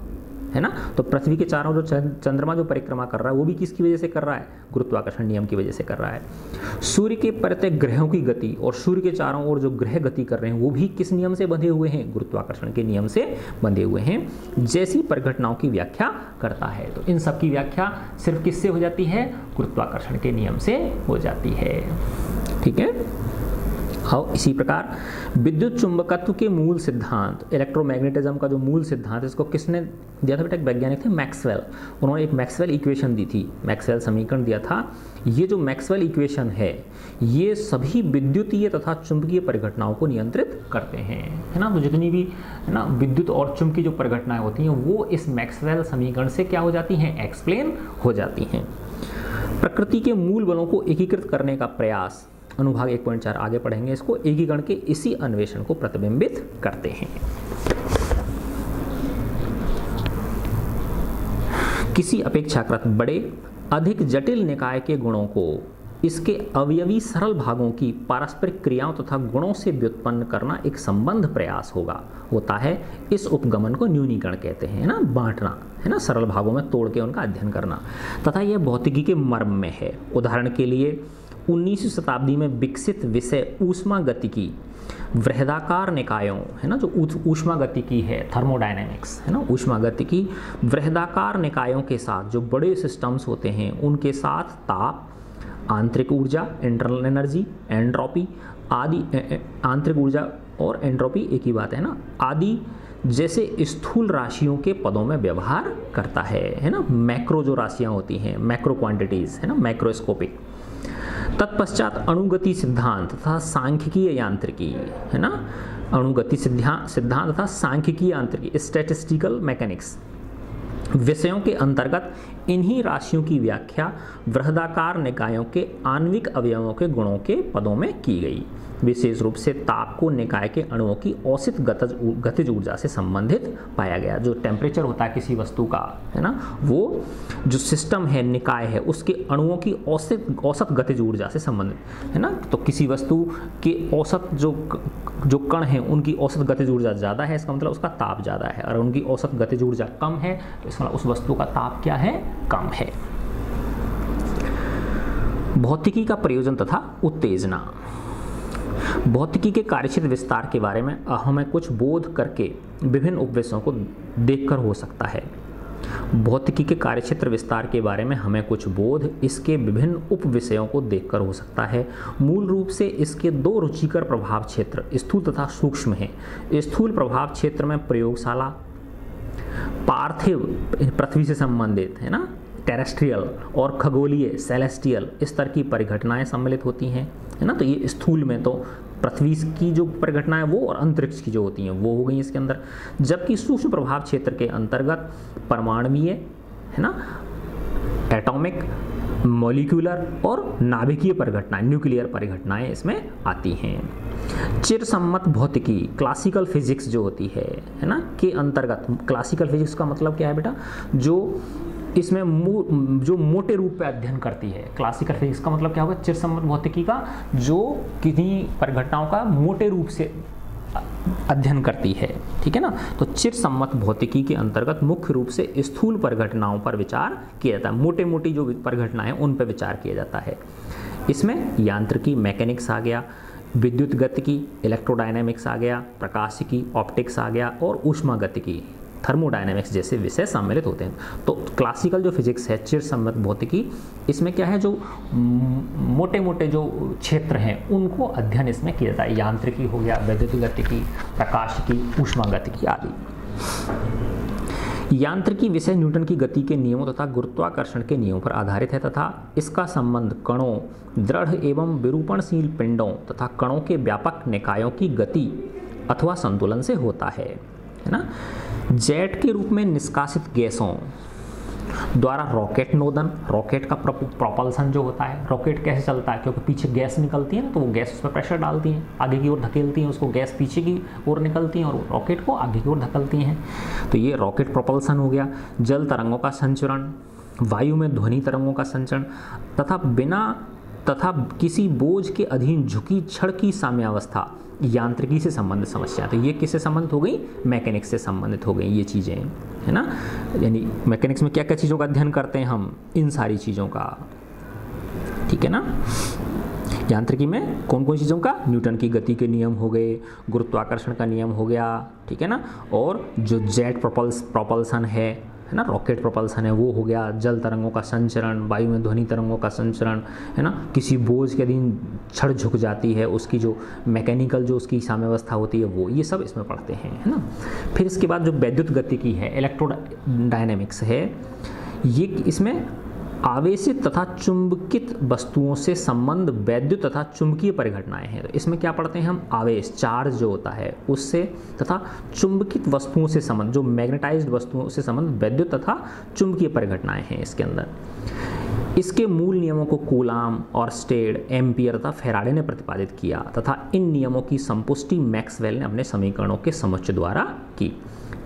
है ना। तो पृथ्वी के चारों जो चंद्रमा जो परिक्रमा कर रहा है वो भी किसकी वजह से कर रहा है, गुरुत्वाकर्षण नियम की वजह से कर रहा है। सूर्य के परितः ग्रहों की गति और सूर्य के चारों ओर जो ग्रह गति कर रहे हैं वो भी किस नियम से बंधे हुए हैं, गुरुत्वाकर्षण के नियम से बंधे हुए हैं, जैसी परिघटनाओं की व्याख्या करता है। तो इन सब की व्याख्या सिर्फ किससे हो जाती है, गुरुत्वाकर्षण के नियम से हो जाती है, ठीक है। हाँ, इसी प्रकार विद्युत चुंबकत्व के मूल सिद्धांत, इलेक्ट्रोमैग्नेटिज्म का जो मूल सिद्धांत, इसको किसने दिया था बेटा, एक वैज्ञानिक थे मैक्सवेल। उन्होंने एक मैक्सवेल इक्वेशन दी थी, मैक्सवेल समीकरण दिया था। ये जो मैक्सवेल इक्वेशन है ये सभी विद्युतीय तथा चुंबकीय परिघटनाओं को नियंत्रित करते हैं, है ना। तो जितनी भी, है ना, विद्युत और चुंबकीय जो परिघटनाएं होती हैं वो इस मैक्सवेल समीकरण से क्या हो जाती हैं, एक्सप्लेन हो जाती हैं। प्रकृति के मूल बलों को एकीकृत करने का प्रयास, अनुभाग 1.4 आगे पढ़ेंगे इसको, एकीकरण के इसी अन्वेषण को प्रतिबिंबित करते हैं। किसी अपेक्षाकृत बड़े अधिक जटिल निकाय के गुणों को इसके अवयवी सरल भागों की पारस्परिक क्रियाओं तथा गुणों से व्युत्पन्न करना एक संबंध प्रयास होता है। इस उपगमन को न्यूनीकरण कहते हैं, ना, बांटना, है ना, सरल भागों में तोड़ के उनका अध्ययन करना, तथा यह भौतिकी के मर्म में है। उदाहरण के लिए 19वीं शताब्दी में विकसित विषय ऊष्मागतिकी, वृहदाकार निकायों, है ना, जो ऊष्मागतिकी है, थर्मोडायनेमिक्स, है ना, ऊष्मागतिकी वृहदाकार निकायों के साथ जो बड़े सिस्टम्स होते हैं उनके साथ ताप, आंतरिक ऊर्जा, इंटरनल एनर्जी, एंट्रोपी आदि, आंतरिक ऊर्जा और एंट्रोपी एक ही बात है ना, आदि जैसे स्थूल राशियों के पदों में व्यवहार करता है ना। मैक्रो जो राशियां होती हैं, मैक्रो क्वांटिटीज, है ना, मैक्रोस्कोपिक। तत्पश्चात अणुगति सिद्धांत तथा सांख्यिकीय यांत्रिकी, है ना, अणुगति सिद्धांत तथा सांख्यिकीय यांत्रिकी, स्टैटिस्टिकल मैकेनिक्स विषयों के अंतर्गत इन्हीं राशियों की व्याख्या वृहदाकार निकायों के आणविक अवयवों के गुणों के पदों में की गई। विशेष रूप से ताप को निकाय के अणुओं की औसत गतिज ऊर्जा से संबंधित पाया गया। जो टेम्परेचर होता है किसी वस्तु का, है ना, वो जो सिस्टम है, निकाय है, उसके अणुओं की औसत गतिज ऊर्जा से संबंधित, है ना। तो किसी वस्तु के औसत जो कण हैं उनकी औसत गतिज ऊर्जा ज़्यादा है, इसका मतलब उसका ताप ज़्यादा है, और उनकी औसत गतिज ऊर्जा कम है तो इसका मतलब उस वस्तु का ताप क्या है, कम है। भौतिकी का प्रयोजन तथा उत्तेजना। भौतिकी के कार्यक्षेत्र विस्तार के बारे में हमें कुछ बोध करके विभिन्न उपविषयों को देखकर हो सकता है। भौतिकी के कार्यक्षेत्र विस्तार के बारे में हमें कुछ बोध इसके विभिन्न उपविषयों को देखकर हो सकता है। मूल रूप से इसके दो रुचिकर प्रभाव क्षेत्र स्थूल तथा सूक्ष्म हैं। स्थूल प्रभाव क्षेत्र में प्रयोगशाला, पार्थिव पृथ्वी से संबंधित, है ना, टेरेस्ट्रियल और खगोलीय सेलेस्टियल स्तर की परिघटनाएं सम्मिलित होती हैं, है ना। तो ये स्थूल में तो पृथ्वी की जो परिघटनाएं वो और अंतरिक्ष की जो होती हैं वो हो गई इसके अंदर, जबकि सूक्ष्म प्रभाव क्षेत्र के अंतर्गत परमाणुीय, है ना, एटॉमिक, मॉलिक्यूलर और नाभिकीय परिघटनाएं, न्यूक्लियर परिघटनाएं इसमें आती हैं। चिरसम्मत भौतिकी, क्लासिकल फिजिक्स जो होती है ना, के अंतर्गत, क्लासिकल फिजिक्स का मतलब क्या है बेटा, जो इसमें जो मोटे रूप पे अध्ययन करती है। क्लासिकल फिजिक्स का मतलब क्या होगा, चिरसम्मत भौतिकी का जो किन्हीं परिघटनाओं का मोटे रूप से अध्ययन करती है, ठीक है ना। तो चिरसम्मत भौतिकी के अंतर्गत मुख्य रूप से स्थूल परिघटनाओं पर विचार किया जाता है, मोटे मोटी जो परिघटनाएं उन पर विचार किया जाता है। इसमें यांत्रिकी, मैकेनिक्स आ गया, विद्युत गतिकी, इलेक्ट्रोडायनेमिक्स आ गया, प्रकाशिकी, ऑप्टिक्स आ गया और ऊष्मागतिकी, थर्मोडायनेमिक्स जैसे विषय सम्मिलित होते हैं। तो क्लासिकल जो फिजिक्स है, चिरसम्मत भौतिकी, इसमें क्या है, जो मोटे मोटे जो क्षेत्र हैं उनको अध्ययन इसमें किया जाता है। यांत्रिकी हो गया, विद्युत गतिकी, प्रकाशिकी, ऊष्मागतिकी आदि। यांत्रिकी विषय न्यूटन की गति के नियमों तथा गुरुत्वाकर्षण के नियमों पर आधारित है तथा इसका संबंध कणों, दृढ़ एवं विरूपणशील पिंडों तथा कणों के व्यापक निकायों की गति अथवा संतुलन से होता है ना। जेट के रूप में निष्कासित गैसों द्वारा रॉकेट नोदन, रॉकेट का प्रोपल्सन जो होता है, रॉकेट कैसे चलता है, क्योंकि पीछे गैस निकलती है ना, तो वो गैस उस पर प्रेशर डालती हैं, आगे की ओर धकेलती हैं उसको, गैस पीछे की ओर निकलती हैं और रॉकेट को आगे की ओर धकेलती हैं। तो ये रॉकेट प्रोपल्सन हो गया। जल तरंगों का संचरण, वायु में ध्वनि तरंगों का संचरण तथा किसी बोझ के अधीन झुकी छड़ की साम्यावस्था, यांत्रिकी से संबंधित समस्या। तो ये किससे संबंधित हो गई? मैकेनिक्स से संबंधित हो गई ये चीज़ें, है ना। यानी मैकेनिक्स में क्या क्या चीज़ों का अध्ययन करते हैं हम? इन सारी चीज़ों का, ठीक है ना। यांत्रिकी में कौन कौन चीज़ों का? न्यूटन की गति के नियम हो गए, गुरुत्वाकर्षण का नियम हो गया, ठीक है ना, और जो जेट प्रोपल्सन है ना, रॉकेट प्रोपल्सन है वो हो गया, जल तरंगों का संचरण, वायु में ध्वनि तरंगों का संचरण, है ना, किसी बोझ के अधीन छड़ झुक जाती है उसकी जो मैकेनिकल जो उसकी साम्यावस्था होती है वो, ये सब इसमें पढ़ते हैं, है ना। फिर इसके बाद जो वैद्युत गतिकी है, इलेक्ट्रोडायनेमिक्स है, ये इसमें आवेशित तथा चुंबकित वस्तुओं से संबंध वैद्युत तथा चुंबकीय परिघटनाएं हैं। तो इसमें क्या पढ़ते हैं हम? आवेश, चार्ज जो होता है उससे, तथा चुंबकित वस्तुओं से संबंध, जो मैग्नेटाइज्ड वस्तुओं से संबंध वैद्युत तथा चुंबकीय परिघटनाएं हैं इसके अंदर। इसके मूल नियमों को कूलाम और स्टेड, एम्पियर तथा फेराडे ने प्रतिपादित किया तथा इन नियमों की संपुष्टि मैक्सवेल ने अपने समीकरणों के समुच्चय द्वारा की।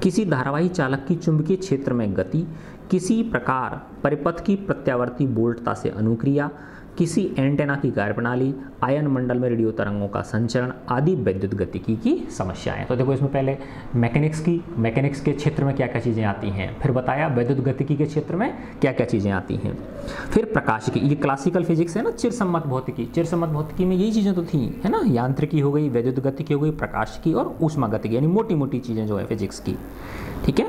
किसी धारावाही चालक की चुंबकीय क्षेत्र में गति, किसी प्रकार परिपथ की प्रत्यावर्ती बोल्टता से अनुक्रिया, किसी एंटेना की कार्यप्रणाली, आयन मंडल में रेडियो तरंगों का संचरण आदि वैद्युत गतिकी की समस्याएं। तो देखो इसमें पहले मैकेनिक्स के क्षेत्र में क्या क्या चीज़ें आती हैं, फिर बताया वैद्युत गतिकी के क्षेत्र में क्या क्या चीज़ें आती हैं, फिर प्रकाशिकी, ये क्लासिकल फिजिक्स है ना, चिरसम्मत भौतिकी, चिरसम्मत भौतिकी में यही चीज़ें तो थी, है ना, यांत्रिकी हो गई, वैद्युत गतिकी हो गई, प्रकाशिकी और ऊष्मा गतिकी, यानी मोटी मोटी चीज़ें जो है फिजिक्स की, ठीक है।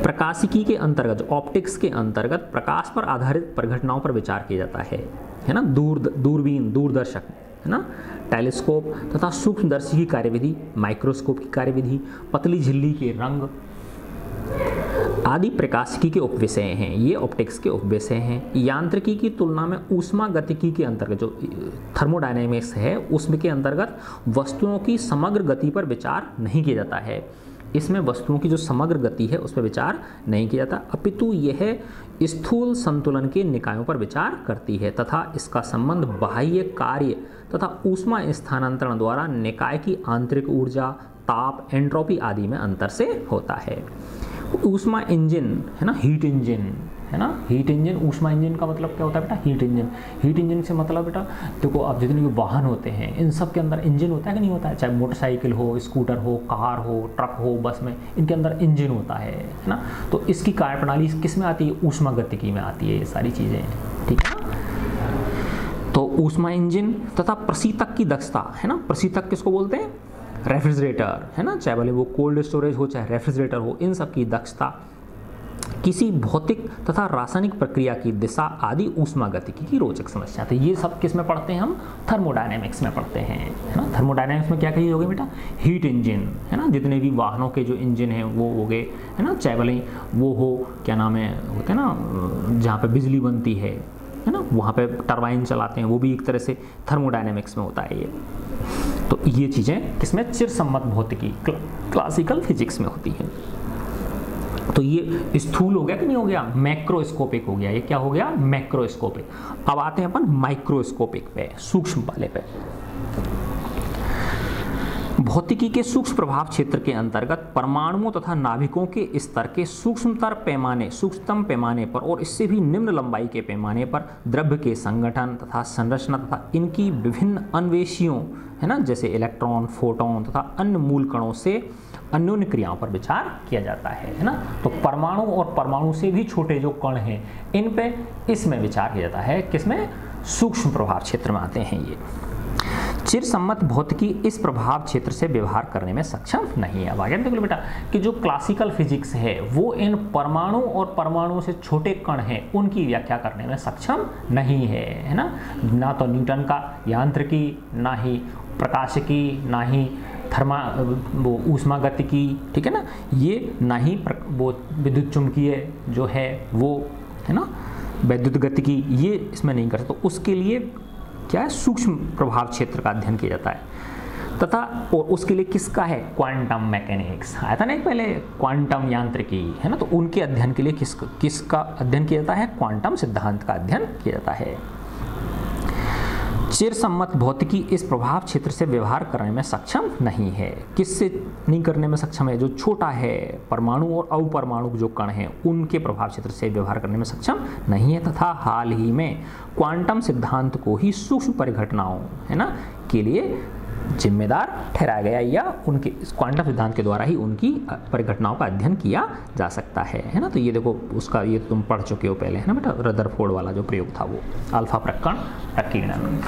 प्रकाशिकी के अंतर्गत, ऑप्टिक्स के अंतर्गत प्रकाश पर आधारित परिघटनाओं पर विचार किया जाता है ना, दूरबीन, दूरदर्शक, है ना, टेलीस्कोप तथा सूक्ष्मदर्शी की कार्यविधि, माइक्रोस्कोप की कार्यविधि, पतली झिल्ली के रंग आदि प्रकाशिकी के उपविषय हैं, ये ऑप्टिक्स के उपविषय हैं। यांत्रिकी की तुलना में ऊष्मा गतिकी के अंतर्गत, जो थर्मोडायनेमिक्स है उसमें के अंतर्गत वस्तुओं की समग्र गति पर विचार नहीं किया जाता है। इसमें वस्तुओं की जो समग्र गति है उस पर विचार नहीं किया जाता, अपितु यह स्थूल संतुलन के निकायों पर विचार करती है तथा इसका संबंध बाह्य कार्य तथा ऊष्मा स्थानांतरण द्वारा निकाय की आंतरिक ऊर्जा, ताप, एंट्रोपी आदि में अंतर से होता है। ऊष्मा इंजन, है ना, हीट इंजन, है ना, हीट इंजन, ऊष्मा इंजन का मतलब क्या होता है बेटा? Heat engine. हीट इंजन से मतलब बेटा देखो, अब जितने भी वाहन होते हैं इन सब के अंदर इंजन होता है कि नहीं होता है? चाहे मोटरसाइकिल हो, स्कूटर हो, कार हो, ट्रक हो, बस में, इनके अंदर इंजन होता है ना। तो इसकी कार्यप्रणाली किस में आती है? ऊष्मा गतिकी में आती है ये सारी चीज़ें, ठीक है ना। तो ऊष्मा इंजन तथा प्रशीतक की दक्षता, है ना, प्रशीतक किसको बोलते हैं? रेफ्रिजरेटर, है ना, चाहे भले वो कोल्ड स्टोरेज हो चाहे रेफ्रिजरेटर हो, इन सब की दक्षता, किसी भौतिक तथा रासायनिक प्रक्रिया की दिशा आदि ऊष्मा गतिकी की रोचक समस्या। तो ये सब किस में पढ़ते हैं हम? थर्मोडायनेमिक्स में पढ़ते हैं, है ना। थर्मोडायनेमिक्स में क्या कही होगी बेटा? हीट इंजन, है ना, जितने भी वाहनों के जो इंजन हैं वो हो गए, है ना, चाहे भले वो हो, क्या नाम है, होते हैं ना जहाँ पे बिजली बनती है ना, वहाँ पे टरबाइन चलाते हैं, वो भी एक तरह से थर्मोडायनेमिक्स में होता है ये। तो ये चीज़ें किसमें? चिरसम्मत भौतिकी, क्लासिकल फिजिक्स में होती हैं। तो ये स्थूल हो गया कि नहीं हो गया? मैक्रोस्कोपिक हो गया। ये क्या हो गया? मैक्रोस्कोपिक। अब आते हैं अपन माइक्रोस्कोपिक पे, सूक्ष्म वाले पे। भौतिकी के सूक्ष्म प्रभाव क्षेत्र के अंतर्गत परमाणुओं तथा नाभिकों के स्तर के सूक्ष्मतम पैमाने पर और इससे भी निम्न लंबाई के पैमाने पर द्रव्य के संगठन तथा संरचना तथा इनकी विभिन्न अन्वेषियों, है ना, जैसे इलेक्ट्रॉन, फोटोन तथा अन्य मूल कणों से अन्योन्य क्रियाओं पर विचार किया जाता है ना। तो परमाणु और परमाणु से भी छोटे जो कण हैं इन पे इसमें विचार किया जाता है। किसमें? सूक्ष्म प्रभाव क्षेत्र में आते हैं ये। चिरसम्मत भौतिकी इस प्रभाव क्षेत्र से व्यवहार करने में सक्षम नहीं है। अब आगे देखो बेटा कि जो क्लासिकल फिजिक्स है वो इन परमाणु और परमाणु से छोटे कण हैं उनकी व्याख्या करने में सक्षम नहीं है ना। ना तो न्यूटन का यांत्रिकी, ना ही प्रकाशिकी, ना ही वो ऊष्मा गतिकी, ठीक है ना, ये ना ही वो विद्युत चुंबकीय जो है वो, है ना, वैद्युत गतिकी, ये इसमें नहीं कर सकते। तो उसके लिए क्या है? सूक्ष्म प्रभाव क्षेत्र का अध्ययन किया जाता है। तथा और उसके लिए किसका है, क्वांटम मैकेनिक्स आया था ना एक पहले, क्वांटम यांत्रिकी है ना, तो उनके अध्ययन के लिए किसका अध्ययन किया जाता है, क्वांटम सिद्धांत का अध्ययन किया जाता है। चिरसम्मत भौतिकी इस प्रभाव क्षेत्र से व्यवहार करने में सक्षम नहीं है। किससे नहीं करने में सक्षम है, जो छोटा है, परमाणु और अपरमाणु जो कण हैं उनके प्रभाव क्षेत्र से व्यवहार करने में सक्षम नहीं है, तथा हाल ही में क्वांटम सिद्धांत को ही सूक्ष्म परिघटनाओं है ना के लिए जिम्मेदार ठहराया गया, या उनके क्वांटम सिद्धांत के द्वारा ही उनकी परिघटनाओं का अध्ययन किया जा सकता है ना। तो ये देखो उसका, ये तुम पढ़ चुके हो पहले है ना बेटा, रदरफोर्ड वाला जो प्रयोग था वो अल्फा प्रकीर्णन।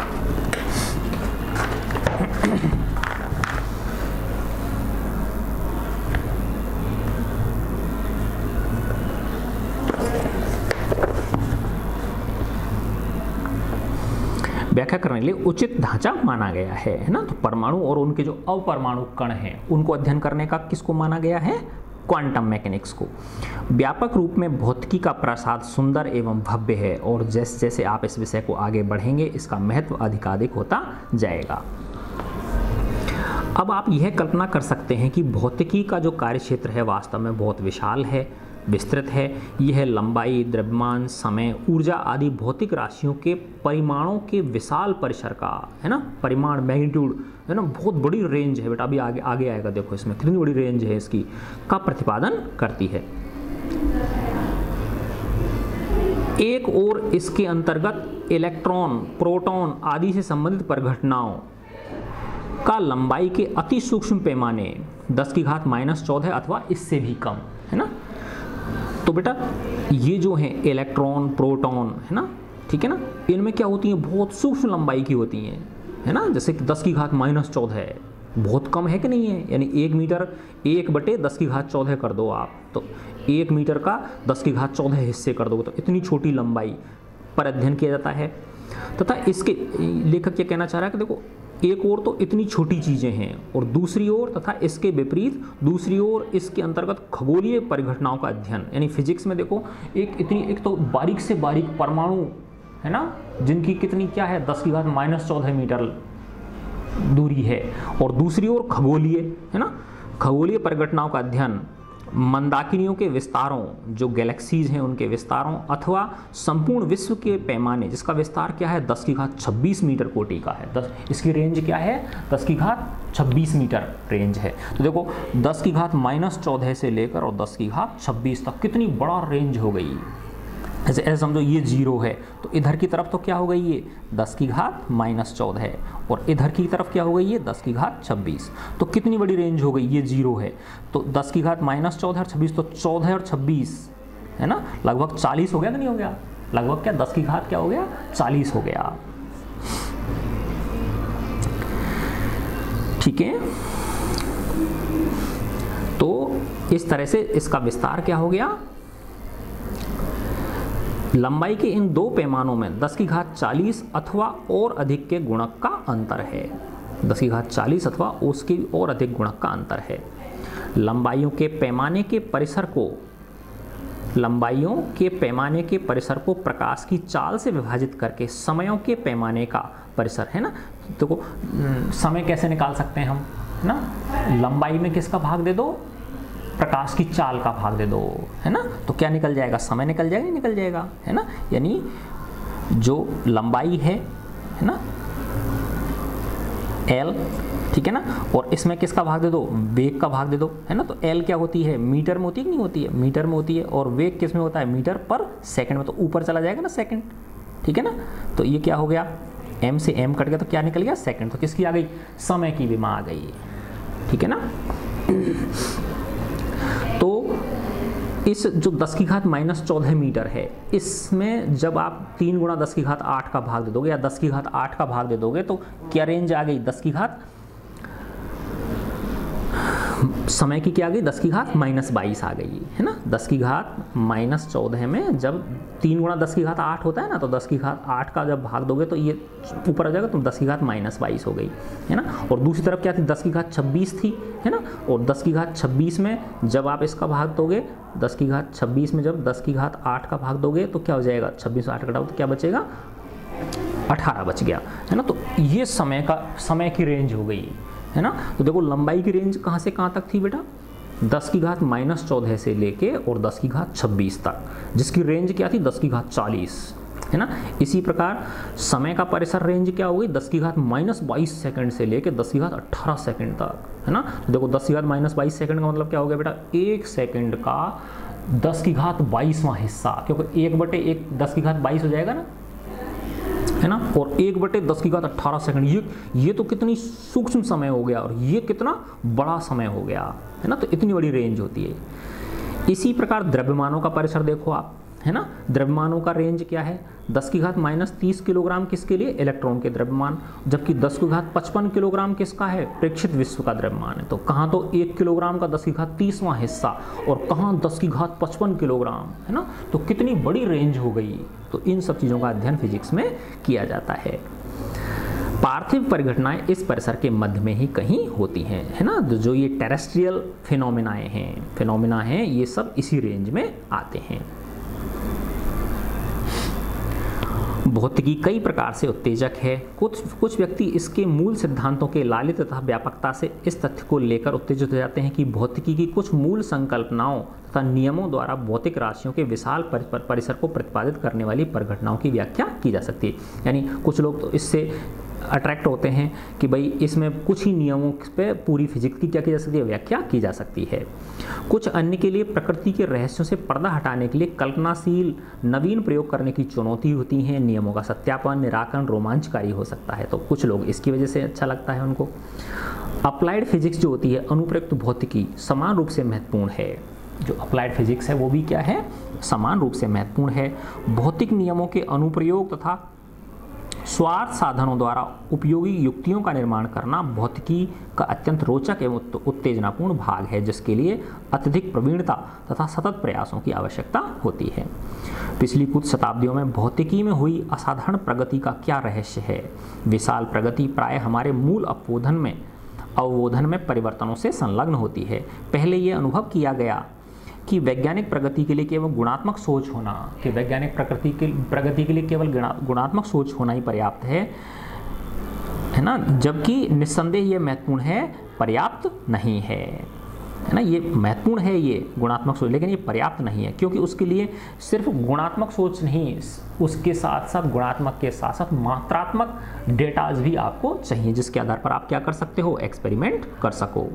व्याख्या करने के लिए उचित ढांचा माना गया है ना। तो परमाणु और उनके जो अपरमाणु कण हैं उनको अध्ययन करने का किसको माना गया है, क्वांटम मैकेनिक्स को। व्यापक रूप में भौतिकी का प्रसाद सुंदर एवं भव्य है, और जैसे जैसे आप इस विषय को आगे बढ़ेंगे इसका महत्व अधिकाधिक होता जाएगा। अब आप यह कल्पना कर सकते हैं कि भौतिकी का जो कार्य क्षेत्र है वास्तव में बहुत विशाल है, विस्तृत है। यह लंबाई, द्रव्यमान, समय, ऊर्जा आदि भौतिक राशियों के परिमाणों के विशाल परिसर का है ना, परिमाण, मैग्नीट्यूड है ना, बहुत बड़ी रेंज है बेटा, अभी आगे आएगा, देखो इसमें कितनी बड़ी रेंज है इसकी, का प्रतिपादन करती है। एक और इसके अंतर्गत इलेक्ट्रॉन, प्रोटॉन आदि से संबंधित परिघटनाओं का लंबाई के अति सूक्ष्म पैमाने 10⁻⁻14 अथवा इससे भी कम है ना। तो बेटा ये जो है इलेक्ट्रॉन, प्रोटॉन है ना, ठीक है ना, इनमें क्या होती हैं, बहुत सूक्ष्म लंबाई की होती हैं है ना, जैसे कि 10⁻14 है, बहुत कम है कि नहीं है, यानी 1 मीटर 1/10⁻14 कर दो आप, तो 1 मीटर का 10⁻14 हिस्से कर दो, तो इतनी छोटी लंबाई पर अध्ययन किया जाता है। तथा इसके लेखक ये कहना चाह रहा है कि देखो एक ओर तो इतनी छोटी चीज़ें हैं, और दूसरी ओर तथा इसके विपरीत दूसरी ओर इसके अंतर्गत खगोलीय परिघटनाओं का अध्ययन, यानी फिजिक्स में देखो एक तो बारीक से बारीक परमाणु है ना, जिनकी कितनी क्या है 10⁻14 मीटर दूरी है, और दूसरी ओर खगोलीय है ना, खगोलीय परिघटनाओं का अध्ययन, मंदाकिनियों के विस्तारों, जो गैलेक्सीज हैं उनके विस्तारों, अथवा संपूर्ण विश्व के पैमाने जिसका विस्तार क्या है 10⁻26 मीटर कोटि का है। इसकी रेंज क्या है 10⁻26 मीटर रेंज है। तो देखो 10⁻14 से लेकर और 10⁻26 तक कितनी बड़ा रेंज हो गई। ऐसे समझो ये 0 है, तो इधर की तरफ तो क्या हो गई ये 10⁻14 है, और इधर की तरफ क्या हो गई ये 10⁻26, तो कितनी बड़ी रेंज हो गई, ये 0 है, तो 10⁻14 और 26, तो 14 और 26 है ना, लगभग 40 हो गया कि नहीं हो गया, लगभग क्या 10 की घात क्या हो गया 40 हो गया। ठीक है, तो इस तरह से इसका विस्तार क्या हो गया, लंबाई के इन दो पैमानों में 10⁻40 अथवा और अधिक के गुणक का अंतर है, 10⁻40 अथवा उसके और अधिक गुणक का अंतर है। लंबाइयों के पैमाने के परिसर को प्रकाश की चाल से विभाजित करके समयों के पैमाने का परिसर है ना, देखो समय कैसे निकाल सकते हैं हम है ना, लंबाई में किसका भाग दे दो, प्रकाश की चाल का भाग दे दो है ना, तो क्या निकल जाएगा, समय निकल जाएगा, निकल जाएगा है ना, यानी जो लंबाई है ना L, ठीक है ना, और इसमें किसका भाग दे दो, वेग का भाग दे दो है ना, तो L क्या होती है, मीटर में होती है कि नहीं होती है, मीटर में होती है, और वेग किस में होता है, मीटर पर सेकंड में, तो ऊपर चला जाएगा ना सेकंड, ठीक है ना, तो ये क्या हो गया, M से M कट गया तो क्या निकल गया सेकंड, तो किसकी आ गई, समय की विमा आ गई, ठीक है ना। तो इस जो 10⁻14 मीटर है, इसमें जब आप 3 × 10⁸ का भाग दे दोगे या 10⁸ का भाग दे दोगे तो क्या रेंज आ गई, समय की क्या आ गई 10⁻22 आ गई है ना, 10⁻14 में जब 3 × 10⁸ होता है ना, तो 10⁸ का जब भाग दोगे तो ये ऊपर आ जाएगा, तो 10⁻22 हो गई है ना, और दूसरी तरफ क्या थी 10⁻26 थी है ना, और 10⁻26 में जब आप इसका भाग दोगे, 10⁻26 में जब 10⁸ का भाग दोगे तो क्या हो जाएगा, 26 8 घटाओ तो क्या बचेगा 18 बच गया है ना, तो ये समय की रेंज हो गई है ना। तो देखो लंबाई की रेंज कहाँ से कहाँ तक थी बेटा, 10 की घात -14 से लेके और 10 की घात 26 तक, जिसकी रेंज क्या थी 10 की घात 40, है ना। इसी प्रकार समय का परिसर रेंज क्या हो गई, 10 की घात -22 सेकंड से लेके 10 की घात 18 सेकंड तक, है ना। तो देखो 10 की घात -22 सेकंड का मतलब क्या हो गया बेटा, 1 सेकंड का 10 की घात 22वां हिस्सा, क्योंकि 1/1 10 की घात 22 हो जाएगा ना, है ना। और 1/10 की घात 18 सेकंड, ये तो कितनी सूक्ष्म समय हो गया और ये कितना बड़ा समय हो गया, है ना। तो इतनी बड़ी रेंज होती है। इसी प्रकार द्रव्यमानों का परिसर देखो आप, है ना। द्रव्यमानों का रेंज क्या है, 10 की घात -30 किलोग्राम किसके लिए, इलेक्ट्रॉन के द्रव्यमान, जबकि 10 की घात 55 किलोग्राम किसका है, प्रेक्षित विश्व का द्रव्यमान है। तो कहाँ तो 1 किलोग्राम का 10 की घात 30वां हिस्सा और कहाँ 10 की घात 55 किलोग्राम, है ना। तो कितनी बड़ी रेंज हो गई। तो इन सब चीज़ों का अध्ययन फिजिक्स में किया जाता है। पार्थिव परिघटनाएं इस परिसर के मध्य में ही कहीं होती हैं, है ना। जो ये टेरेस्ट्रियल फिनोमिना हैं ये सब इसी रेंज में आते हैं। भौतिकी कई प्रकार से उत्तेजक है। कुछ व्यक्ति इसके मूल सिद्धांतों के लालित तथा व्यापकता से इस तथ्य को लेकर उत्तेजित हो जाते हैं कि भौतिकी की कुछ मूल संकल्पनाओं तथा नियमों द्वारा भौतिक राशियों के विशाल परिसर को प्रतिपादित करने वाली परिघटनाओं की व्याख्या की जा सकती है। यानी कुछ लोग तो इससे अट्रैक्ट होते हैं कि भाई इसमें कुछ ही नियमों पे पूरी फिजिक्स की क्या की जा सकती है, व्याख्या की जा सकती है। कुछ अन्य के लिए प्रकृति के रहस्यों से पर्दा हटाने के लिए कल्पनाशील नवीन प्रयोग करने की चुनौती होती है। नियमों का सत्यापन निराकरण रोमांचकारी हो सकता है, तो कुछ लोग इसकी वजह से अच्छा लगता है उनको। अप्लाइड फिजिक्स जो होती है, अनुप्रयुक्त भौतिकी समान रूप से महत्वपूर्ण है। जो अप्लाइड फिजिक्स है वो भी क्या है, समान रूप से महत्वपूर्ण है। भौतिक नियमों के अनुप्रयोग तथा स्वार्थ साधनों द्वारा उपयोगी युक्तियों का निर्माण करना भौतिकी का अत्यंत रोचक एवं उत्तेजनापूर्ण भाग है, जिसके लिए अत्यधिक प्रवीणता तथा सतत प्रयासों की आवश्यकता होती है। पिछली कुछ शताब्दियों में भौतिकी में हुई असाधारण प्रगति का क्या रहस्य है। विशाल प्रगति प्रायः हमारे मूल अवबोधन में परिवर्तनों से संलग्न होती है। पहले ये अनुभव किया गया कि वैज्ञानिक प्रगति के लिए केवल गुणात्मक सोच होना, कि वैज्ञानिक प्रगति के लिए केवल गुणात्मक सोच होना ही पर्याप्त है ना। जबकि निस्संदेह ये महत्वपूर्ण है, पर्याप्त नहीं है ना। ये महत्वपूर्ण है ये गुणात्मक सोच, लेकिन ये पर्याप्त नहीं है, क्योंकि उसके लिए सिर्फ गुणात्मक सोच नहीं, उसके साथ साथ गुणात्मक के साथ साथ मात्रात्मक डेटाज भी आपको चाहिए, जिसके आधार पर आप क्या कर सकते हो, एक्सपेरिमेंट कर सको।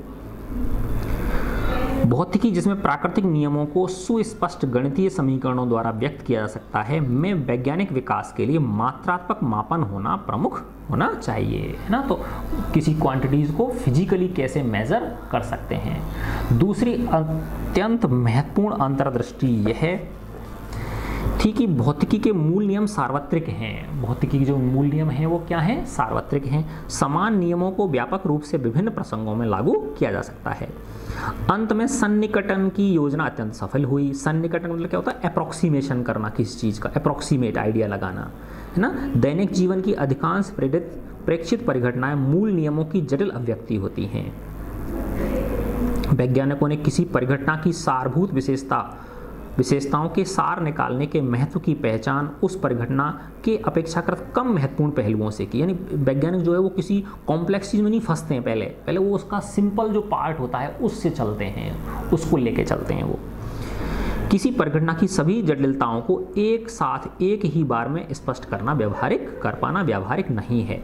भौतिकी जिसमें प्राकृतिक नियमों को सुस्पष्ट गणितीय समीकरणों द्वारा व्यक्त किया जा सकता है, में वैज्ञानिक विकास के लिए मात्रात्मक मापन होना प्रमुख होना चाहिए, है ना। तो किसी क्वांटिटीज को फिजिकली कैसे मेजर कर सकते हैं। दूसरी अत्यंत महत्वपूर्ण अंतर्दृष्टि यह थी कि भौतिकी के मूल नियम सार्वत्रिक हैं। भौतिकी के जो मूल नियम हैं वो क्या हैं, सार्वत्रिक हैं। समान नियमों को व्यापक रूप से विभिन्न प्रसंगों में लागू किया जा सकता है। अंत में सन्निकटन की योजना अत्यंत सफल हुई। सन्निकटन मतलब क्या होता है, अप्रोक्सीमेशन करना, किसी चीज़ का अप्रोक्सीमेट आइडिया लगाना, है ना। दैनिक जीवन की अधिकांश प्रेक्षित परिघटनाएं मूल नियमों की जटिल अभिव्यक्ति होती हैं। वैज्ञानिकों ने किसी परिघटना की सारभूत विशेषताओं के सार निकालने के महत्व की पहचान उस परिघटना के अपेक्षाकृत कम महत्वपूर्ण पहलुओं से की। यानी वैज्ञानिक जो है वो किसी कॉम्प्लेक्स चीज में नहीं फंसते हैं, पहले वो उसका सिंपल जो पार्ट होता है उससे चलते हैं, उसको लेके चलते हैं। वो किसी परिघटना की सभी जटिलताओं को एक साथ एक ही बार में स्पष्ट कर पाना व्यावहारिक नहीं है।